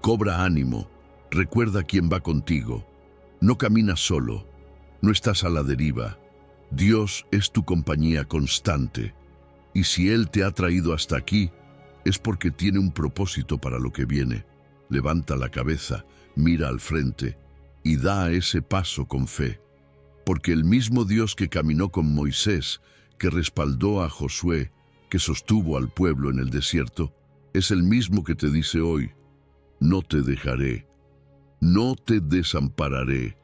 cobra ánimo. Recuerda quién va contigo. No caminas solo, no estás a la deriva. Dios es tu compañía constante. Y si Él te ha traído hasta aquí, es porque tiene un propósito para lo que viene. Levanta la cabeza, mira al frente y da ese paso con fe. Porque el mismo Dios que caminó con Moisés, que respaldó a Josué, que sostuvo al pueblo en el desierto, es el mismo que te dice hoy, no te dejaré. No te desampararé.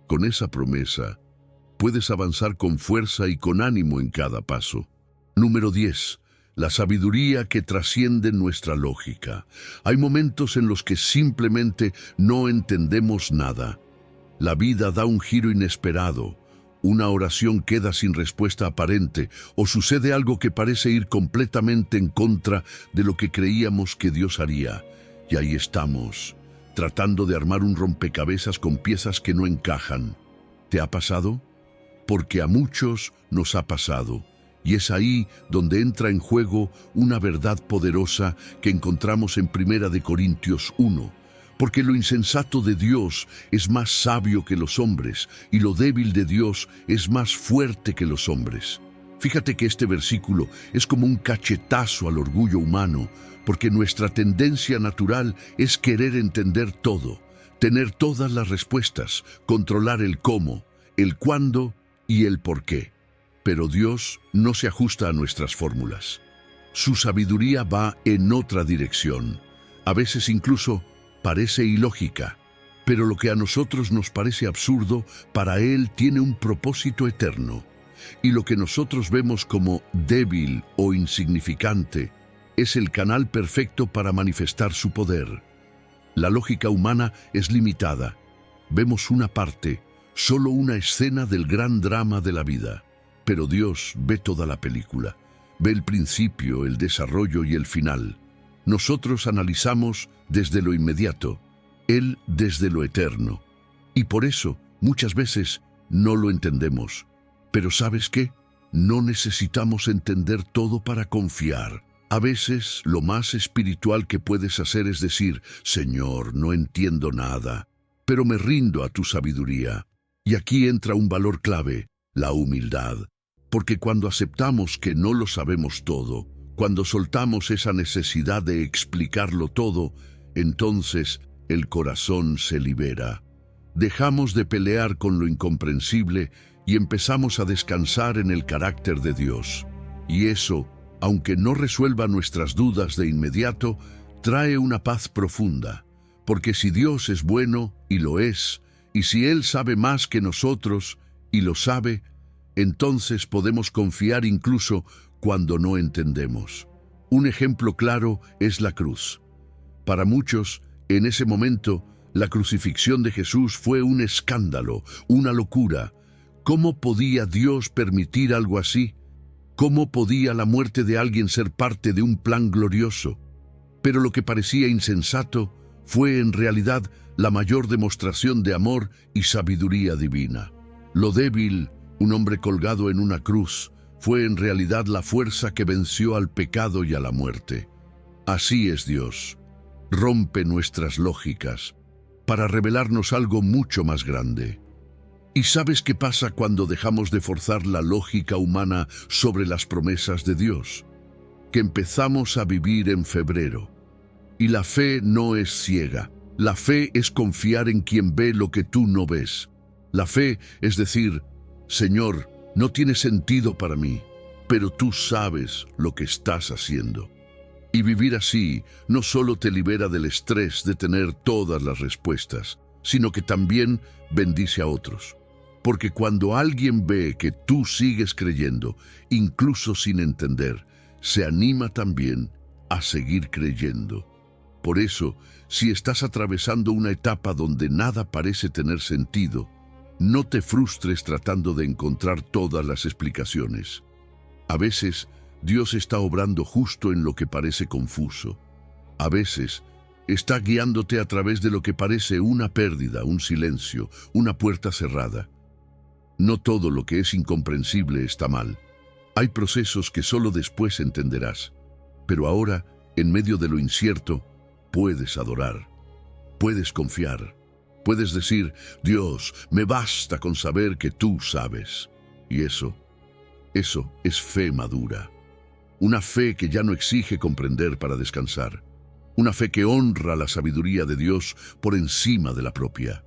Con esa promesa, puedes avanzar con fuerza y con ánimo en cada paso. Número 10. La sabiduría que trasciende nuestra lógica. Hay momentos en los que simplemente no entendemos nada. La vida da un giro inesperado. Una oración queda sin respuesta aparente o sucede algo que parece ir completamente en contra de lo que creíamos que Dios haría. Y ahí estamos, tratando de armar un rompecabezas con piezas que no encajan. ¿Te ha pasado? Porque a muchos nos ha pasado. Y es ahí donde entra en juego una verdad poderosa que encontramos en 1 Corintios 1. Porque lo insensato de Dios es más sabio que los hombres, y lo débil de Dios es más fuerte que los hombres. Fíjate que este versículo es como un cachetazo al orgullo humano, porque nuestra tendencia natural es querer entender todo, tener todas las respuestas, controlar el cómo, el cuándo y el por qué. Pero Dios no se ajusta a nuestras fórmulas. Su sabiduría va en otra dirección. A veces incluso parece ilógica, pero lo que a nosotros nos parece absurdo, para Él tiene un propósito eterno. Y lo que nosotros vemos como débil o insignificante es el canal perfecto para manifestar su poder. La lógica humana es limitada. Vemos una parte, solo una escena del gran drama de la vida. Pero Dios ve toda la película. Ve el principio, el desarrollo y el final. Nosotros analizamos desde lo inmediato, Él desde lo eterno. Y por eso, muchas veces, no lo entendemos. Pero ¿sabes qué? No necesitamos entender todo para confiar. A veces, lo más espiritual que puedes hacer es decir, Señor, no entiendo nada, pero me rindo a tu sabiduría. Y aquí entra un valor clave, la humildad. Porque cuando aceptamos que no lo sabemos todo, cuando soltamos esa necesidad de explicarlo todo, entonces el corazón se libera. Dejamos de pelear con lo incomprensible y empezamos a descansar en el carácter de Dios. Y eso, aunque no resuelva nuestras dudas de inmediato, trae una paz profunda. Porque si Dios es bueno, y lo es, y si Él sabe más que nosotros, y lo sabe, entonces podemos confiar incluso cuando no entendemos. Un ejemplo claro es la cruz. Para muchos, en ese momento, la crucifixión de Jesús fue un escándalo, una locura. ¿Cómo podía Dios permitir algo así? ¿Cómo podía la muerte de alguien ser parte de un plan glorioso? Pero lo que parecía insensato fue en realidad la mayor demostración de amor y sabiduría divina. Lo débil, un hombre colgado en una cruz, fue en realidad la fuerza que venció al pecado y a la muerte. Así es Dios. Rompe nuestras lógicas para revelarnos algo mucho más grande. ¿Y sabes qué pasa cuando dejamos de forzar la lógica humana sobre las promesas de Dios? Que empezamos a vivir en febrero. Y la fe no es ciega. La fe es confiar en quien ve lo que tú no ves. La fe es decir, Señor, no tiene sentido para mí, pero tú sabes lo que estás haciendo. Y vivir así no solo te libera del estrés de tener todas las respuestas, sino que también bendice a otros. Porque cuando alguien ve que tú sigues creyendo, incluso sin entender, se anima también a seguir creyendo. Por eso, si estás atravesando una etapa donde nada parece tener sentido, no te frustres tratando de encontrar todas las explicaciones. A veces, Dios está obrando justo en lo que parece confuso. A veces, está guiándote a través de lo que parece una pérdida, un silencio, una puerta cerrada. No todo lo que es incomprensible está mal. Hay procesos que solo después entenderás. Pero ahora, en medio de lo incierto, puedes adorar. Puedes confiar. Puedes decir, Dios, me basta con saber que tú sabes. Y eso es fe madura. Una fe que ya no exige comprender para descansar. Una fe que honra la sabiduría de Dios por encima de la propia.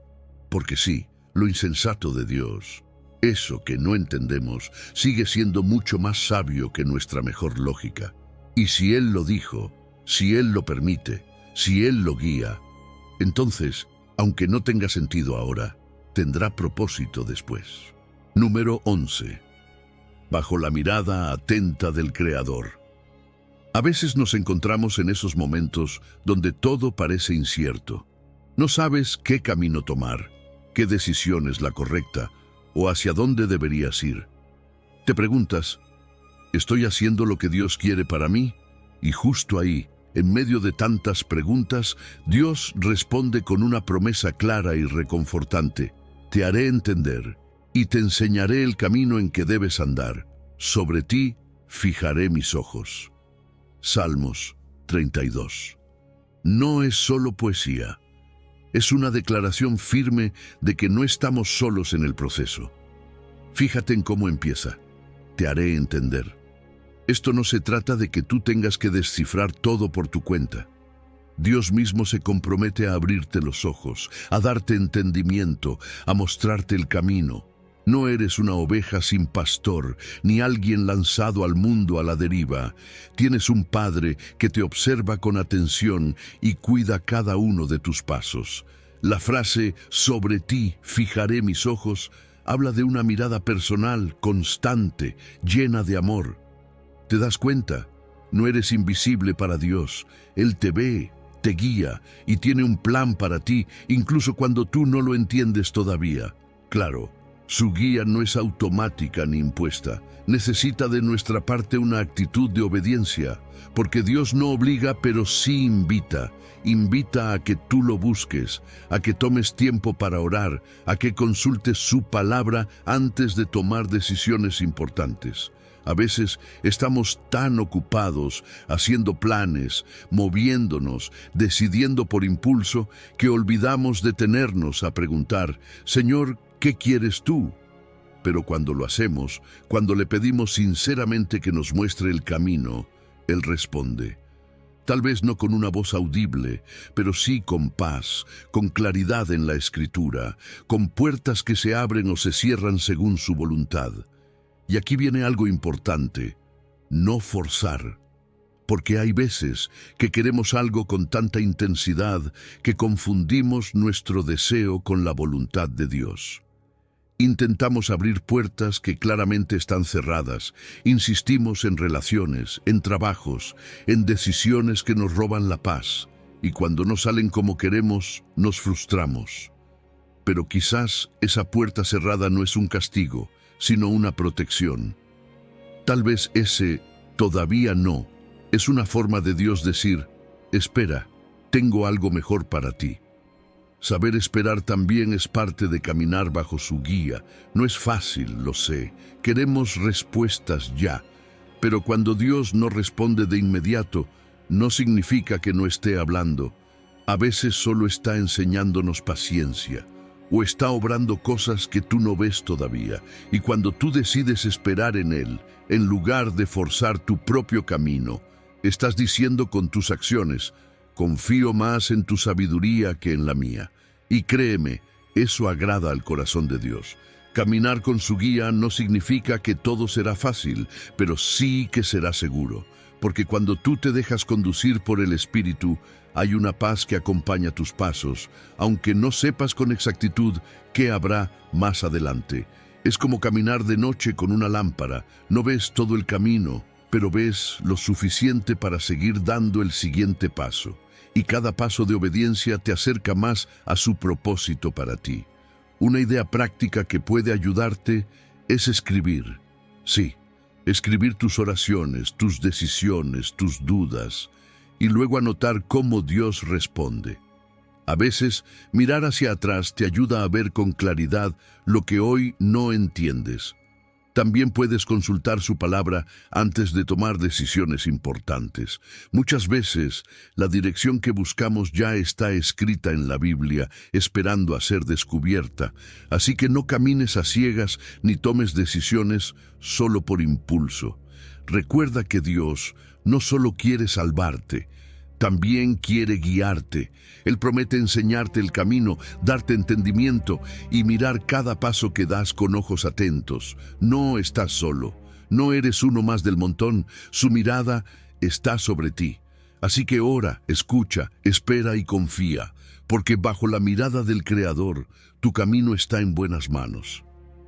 Porque sí, lo insensato de Dios, eso que no entendemos, sigue siendo mucho más sabio que nuestra mejor lógica. Y si Él lo dijo, si Él lo permite, si Él lo guía, entonces, aunque no tenga sentido ahora, tendrá propósito después. Número 11. Bajo la mirada atenta del Creador. A veces nos encontramos en esos momentos donde todo parece incierto. No sabes qué camino tomar, qué decisión es la correcta o hacia dónde deberías ir. Te preguntas, ¿estoy haciendo lo que Dios quiere para mí? Y justo ahí, en medio de tantas preguntas, Dios responde con una promesa clara y reconfortante. Te haré entender y te enseñaré el camino en que debes andar. Sobre ti fijaré mis ojos. Salmos 32. No es solo poesía. Es una declaración firme de que no estamos solos en el proceso. Fíjate en cómo empieza. Te haré entender. Esto no se trata de que tú tengas que descifrar todo por tu cuenta. Dios mismo se compromete a abrirte los ojos, a darte entendimiento, a mostrarte el camino. No eres una oveja sin pastor, ni alguien lanzado al mundo a la deriva. Tienes un Padre que te observa con atención y cuida cada uno de tus pasos. La frase «sobre ti fijaré mis ojos» habla de una mirada personal, constante, llena de amor. ¿Te das cuenta? No eres invisible para Dios. Él te ve, te guía y tiene un plan para ti, incluso cuando tú no lo entiendes todavía. Claro, su guía no es automática ni impuesta. Necesita de nuestra parte una actitud de obediencia, porque Dios no obliga, pero sí invita. Invita a que tú lo busques, a que tomes tiempo para orar, a que consultes su palabra antes de tomar decisiones importantes. A veces estamos tan ocupados haciendo planes, moviéndonos, decidiendo por impulso, que olvidamos detenernos a preguntar: Señor, ¿qué quieres tú? Pero cuando lo hacemos, cuando le pedimos sinceramente que nos muestre el camino, Él responde. Tal vez no con una voz audible, pero sí con paz, con claridad en la Escritura, con puertas que se abren o se cierran según su voluntad. Y aquí viene algo importante: no forzar. Porque hay veces que queremos algo con tanta intensidad que confundimos nuestro deseo con la voluntad de Dios. Intentamos abrir puertas que claramente están cerradas. Insistimos en relaciones, en trabajos, en decisiones que nos roban la paz. Y cuando no salen como queremos, nos frustramos. Pero quizás esa puerta cerrada no es un castigo, sino una protección. Tal vez ese todavía no es una forma de Dios decir: espera, tengo algo mejor para ti. Saber esperar también es parte de caminar bajo su guía. No es fácil, lo sé. Queremos respuestas ya. Pero cuando Dios no responde de inmediato, no significa que no esté hablando. A veces solo está enseñándonos paciencia, o está obrando cosas que tú no ves todavía. Y cuando tú decides esperar en Él, en lugar de forzar tu propio camino, estás diciendo con tus acciones: confío más en tu sabiduría que en la mía. Y créeme, eso agrada al corazón de Dios. Caminar con su guía no significa que todo será fácil, pero sí que será seguro. Porque cuando tú te dejas conducir por el Espíritu, hay una paz que acompaña tus pasos, aunque no sepas con exactitud qué habrá más adelante. Es como caminar de noche con una lámpara. No ves todo el camino, pero ves lo suficiente para seguir dando el siguiente paso. Y cada paso de obediencia te acerca más a su propósito para ti. Una idea práctica que puede ayudarte es escribir. Sí, escribir tus oraciones, tus decisiones, tus dudas, y luego anotar cómo Dios responde. A veces, mirar hacia atrás te ayuda a ver con claridad lo que hoy no entiendes. También puedes consultar su palabra antes de tomar decisiones importantes. Muchas veces, la dirección que buscamos ya está escrita en la Biblia, esperando a ser descubierta. Así que no camines a ciegas ni tomes decisiones solo por impulso. Recuerda que Dios no solo quiere salvarte, también quiere guiarte. Él promete enseñarte el camino, darte entendimiento y mirar cada paso que das con ojos atentos. No estás solo, no eres uno más del montón. Su mirada está sobre ti. Así que ora, escucha, espera y confía, porque bajo la mirada del Creador, tu camino está en buenas manos.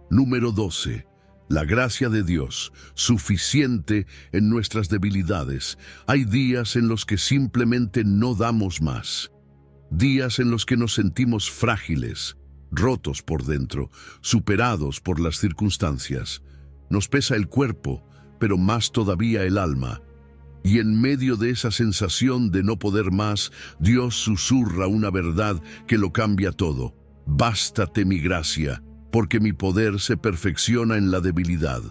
Número 12. La gracia de Dios, suficiente en nuestras debilidades. Hay días en los que simplemente no damos más. Días en los que nos sentimos frágiles, rotos por dentro, superados por las circunstancias. Nos pesa el cuerpo, pero más todavía el alma. Y en medio de esa sensación de no poder más, Dios susurra una verdad que lo cambia todo. Bástate mi gracia, porque mi poder se perfecciona en la debilidad.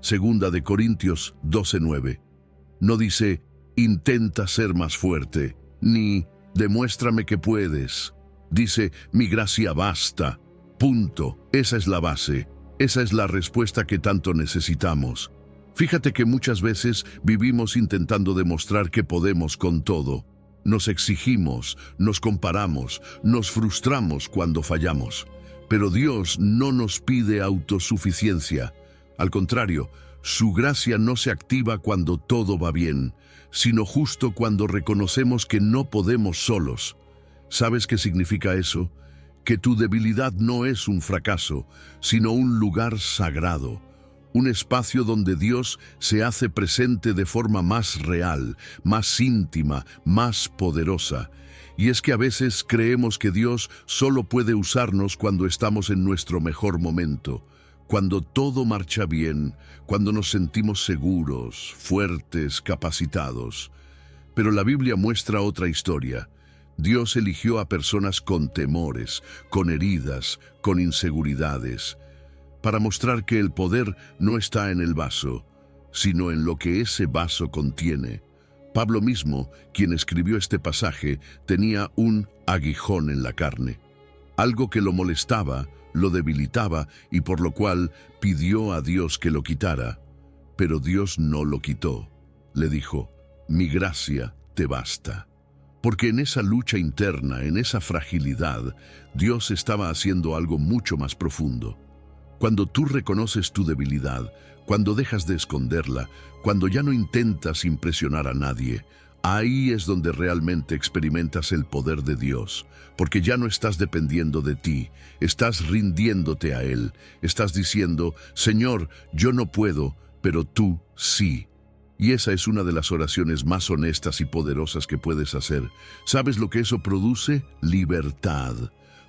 Segunda de Corintios 12:9. No dice: intenta ser más fuerte, ni demuéstrame que puedes. Dice: mi gracia basta. Punto. Esa es la base. Esa es la respuesta que tanto necesitamos. Fíjate que muchas veces vivimos intentando demostrar que podemos con todo. Nos exigimos, nos comparamos, nos frustramos cuando fallamos. Pero Dios no nos pide autosuficiencia. Al contrario, su gracia no se activa cuando todo va bien, sino justo cuando reconocemos que no podemos solos. ¿Sabes qué significa eso? Que tu debilidad no es un fracaso, sino un lugar sagrado, un espacio donde Dios se hace presente de forma más real, más íntima, más poderosa. Y es que a veces creemos que Dios solo puede usarnos cuando estamos en nuestro mejor momento, cuando todo marcha bien, cuando nos sentimos seguros, fuertes, capacitados. Pero la Biblia muestra otra historia. Dios eligió a personas con temores, con heridas, con inseguridades, para mostrar que el poder no está en el vaso, sino en lo que ese vaso contiene. Pablo mismo, quien escribió este pasaje, tenía un aguijón en la carne, algo que lo molestaba, lo debilitaba y por lo cual pidió a Dios que lo quitara. Pero Dios no lo quitó. Le dijo: mi gracia te basta. Porque en esa lucha interna, en esa fragilidad, Dios estaba haciendo algo mucho más profundo. Cuando tú reconoces tu debilidad, cuando dejas de esconderla, cuando ya no intentas impresionar a nadie, ahí es donde realmente experimentas el poder de Dios, porque ya no estás dependiendo de ti, estás rindiéndote a Él, estás diciendo: Señor, yo no puedo, pero tú sí. Y esa es una de las oraciones más honestas y poderosas que puedes hacer. ¿Sabes lo que eso produce? Libertad.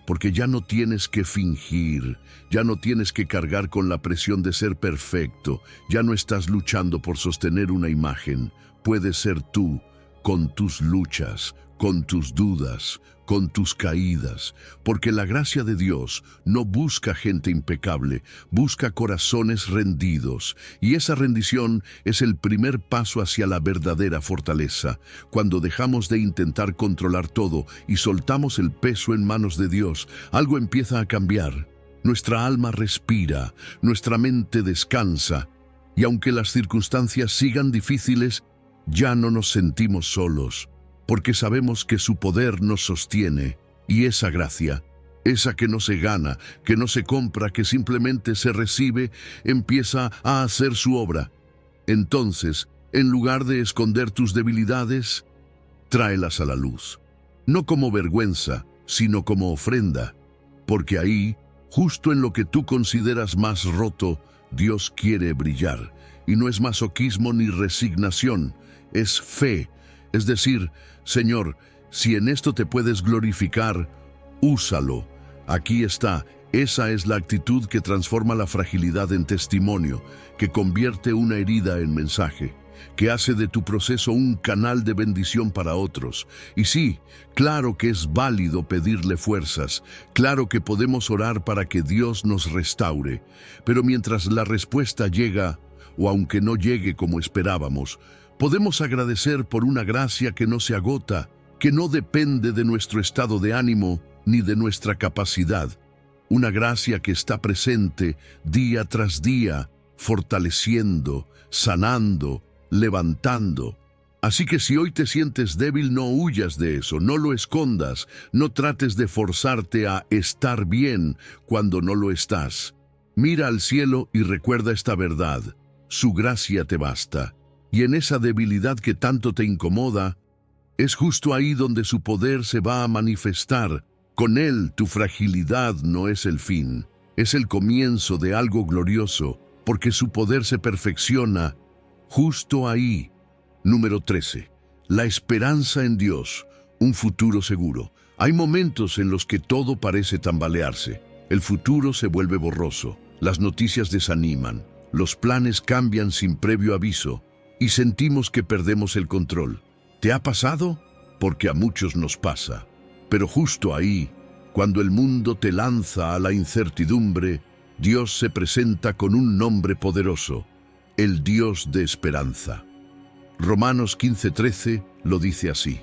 Porque ya no tienes que fingir, ya no tienes que cargar con la presión de ser perfecto, ya no estás luchando por sostener una imagen. Puedes ser tú, con tus luchas, con tus dudas, con tus caídas, porque la gracia de Dios no busca gente impecable, busca corazones rendidos, y esa rendición es el primer paso hacia la verdadera fortaleza. Cuando dejamos de intentar controlar todo y soltamos el peso en manos de Dios, algo empieza a cambiar. Nuestra alma respira, nuestra mente descansa, y aunque las circunstancias sigan difíciles, ya no nos sentimos solos, porque sabemos que su poder nos sostiene, y esa gracia, esa que no se gana, que no se compra, que simplemente se recibe, empieza a hacer su obra. Entonces, en lugar de esconder tus debilidades, tráelas a la luz, no como vergüenza, sino como ofrenda, porque ahí, justo en lo que tú consideras más roto, Dios quiere brillar, y no es masoquismo ni resignación, es fe. Es decir, Señor, si en esto te puedes glorificar, úsalo. Aquí está. Esa es la actitud que transforma la fragilidad en testimonio, que convierte una herida en mensaje, que hace de tu proceso un canal de bendición para otros. Y sí, claro que es válido pedirle fuerzas, claro que podemos orar para que Dios nos restaure, pero mientras la respuesta llega, o aunque no llegue como esperábamos, podemos agradecer por una gracia que no se agota, que no depende de nuestro estado de ánimo ni de nuestra capacidad. Una gracia que está presente día tras día, fortaleciendo, sanando, levantando. Así que si hoy te sientes débil, no huyas de eso, no lo escondas, no trates de forzarte a estar bien cuando no lo estás. Mira al cielo y recuerda esta verdad: su gracia te basta. Y en esa debilidad que tanto te incomoda, es justo ahí donde su poder se va a manifestar. Con él, tu fragilidad no es el fin, es el comienzo de algo glorioso, porque su poder se perfecciona justo ahí. Número 13. La esperanza en Dios, un futuro seguro. Hay momentos en los que todo parece tambalearse. El futuro se vuelve borroso, las noticias desaniman, los planes cambian sin previo aviso, y sentimos que perdemos el control. ¿Te ha pasado? Porque a muchos nos pasa. Pero justo ahí, cuando el mundo te lanza a la incertidumbre, Dios se presenta con un nombre poderoso: el Dios de esperanza. Romanos 15:13 lo dice así: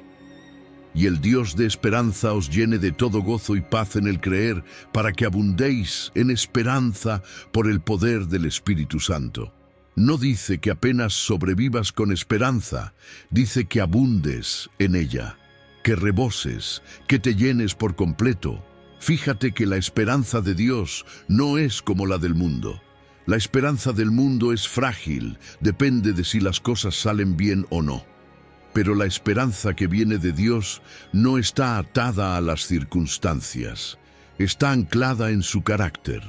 y el Dios de esperanza os llene de todo gozo y paz en el creer, para que abundéis en esperanza por el poder del Espíritu Santo. No dice que apenas sobrevivas con esperanza, dice que abundes en ella, que reboses, que te llenes por completo. Fíjate que la esperanza de Dios no es como la del mundo. La esperanza del mundo es frágil, depende de si las cosas salen bien o no. Pero la esperanza que viene de Dios no está atada a las circunstancias, está anclada en su carácter.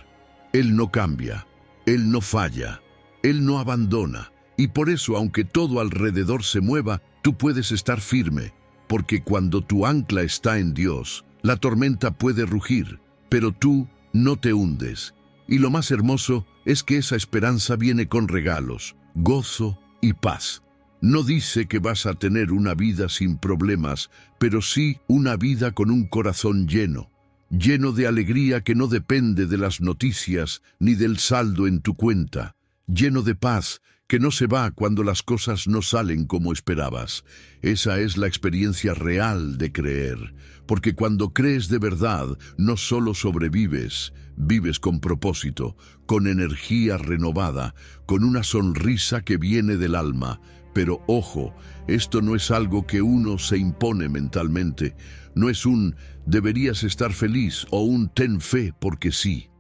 Él no cambia, Él no falla. Él no abandona. Y por eso, aunque todo alrededor se mueva, tú puedes estar firme, porque cuando tu ancla está en Dios, la tormenta puede rugir, pero tú no te hundes. Y lo más hermoso es que esa esperanza viene con regalos, gozo y paz. No dice que vas a tener una vida sin problemas, pero sí una vida con un corazón lleno, lleno de alegría que no depende de las noticias ni del saldo en tu cuenta, lleno de paz que no se va cuando las cosas no salen como esperabas. Esa es la experiencia real de creer, porque cuando crees de verdad, no solo sobrevives, vives con propósito, con energía renovada, con una sonrisa que viene del alma. Pero ojo, esto no es algo que uno se impone mentalmente, no es un deberías estar feliz o un ten fe porque sí.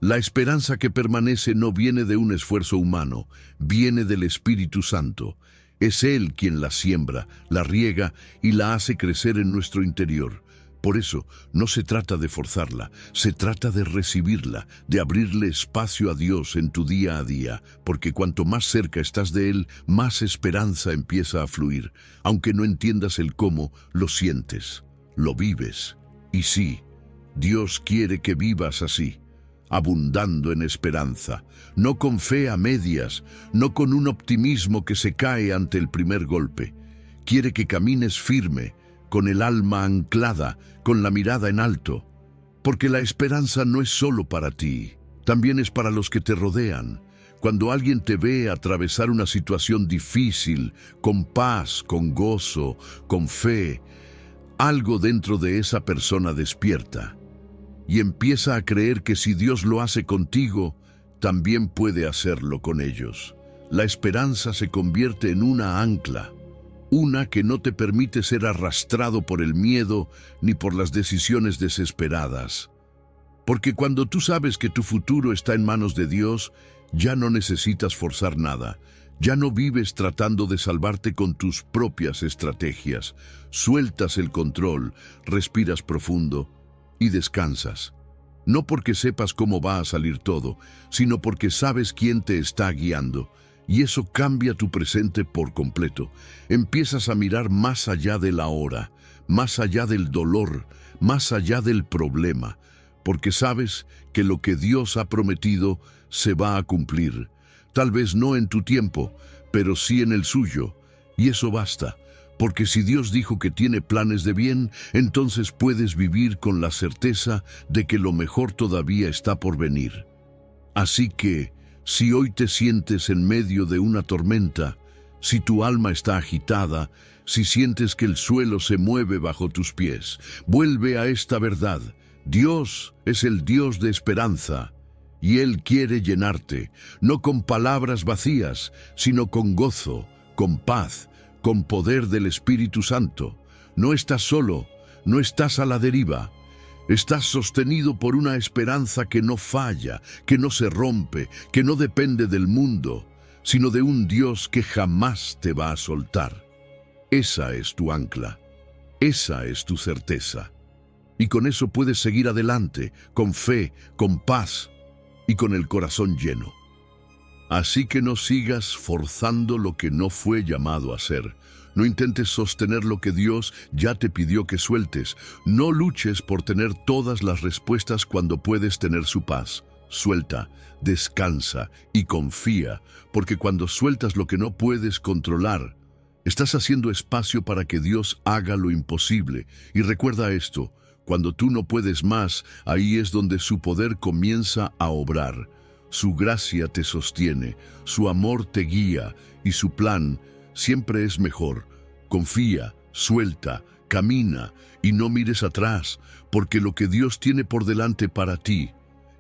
La esperanza que permanece no viene de un esfuerzo humano, viene del Espíritu Santo. Es Él quien la siembra, la riega y la hace crecer en nuestro interior. Por eso, no se trata de forzarla, se trata de recibirla, de abrirle espacio a Dios en tu día a día, porque cuanto más cerca estás de Él, más esperanza empieza a fluir. Aunque no entiendas el cómo, lo sientes, lo vives. Y sí, Dios quiere que vivas así, abundando en esperanza, no con fe a medias, no con un optimismo que se cae ante el primer golpe. Quiere que camines firme, con el alma anclada, con la mirada en alto, porque la esperanza no es solo para ti, también es para los que te rodean. Cuando alguien te ve atravesar una situación difícil, con paz, con gozo, con fe, algo dentro de esa persona despierta y empieza a creer que si Dios lo hace contigo, también puede hacerlo con ellos. La esperanza se convierte en una ancla, una que no te permite ser arrastrado por el miedo ni por las decisiones desesperadas. Porque cuando tú sabes que tu futuro está en manos de Dios, ya no necesitas forzar nada. Ya no vives tratando de salvarte con tus propias estrategias. Sueltas el control, respiras profundo y descansas. No porque sepas cómo va a salir todo, sino porque sabes quién te está guiando. Y eso cambia tu presente por completo. Empiezas a mirar más allá de la hora, más allá del dolor, más allá del problema, porque sabes que lo que Dios ha prometido se va a cumplir. Tal vez no en tu tiempo, pero sí en el suyo. Y eso basta, porque si Dios dijo que tiene planes de bien, entonces puedes vivir con la certeza de que lo mejor todavía está por venir. Así que, si hoy te sientes en medio de una tormenta, si tu alma está agitada, si sientes que el suelo se mueve bajo tus pies, vuelve a esta verdad. Dios es el Dios de esperanza, y Él quiere llenarte, no con palabras vacías, sino con gozo, con paz, con poder del Espíritu Santo. No estás solo, no estás a la deriva. Estás sostenido por una esperanza que no falla, que no se rompe, que no depende del mundo, sino de un Dios que jamás te va a soltar. Esa es tu ancla, esa es tu certeza. Y con eso puedes seguir adelante, con fe, con paz y con el corazón lleno. Así que no sigas forzando lo que no fue llamado a ser. No intentes sostener lo que Dios ya te pidió que sueltes. No luches por tener todas las respuestas cuando puedes tener su paz. Suelta, descansa y confía, porque cuando sueltas lo que no puedes controlar, estás haciendo espacio para que Dios haga lo imposible. Y recuerda esto, cuando tú no puedes más, ahí es donde su poder comienza a obrar. Su gracia te sostiene, su amor te guía y su plan siempre es mejor. Confía, suelta, camina y no mires atrás, porque lo que Dios tiene por delante para ti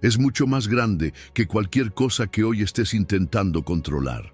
es mucho más grande que cualquier cosa que hoy estés intentando controlar.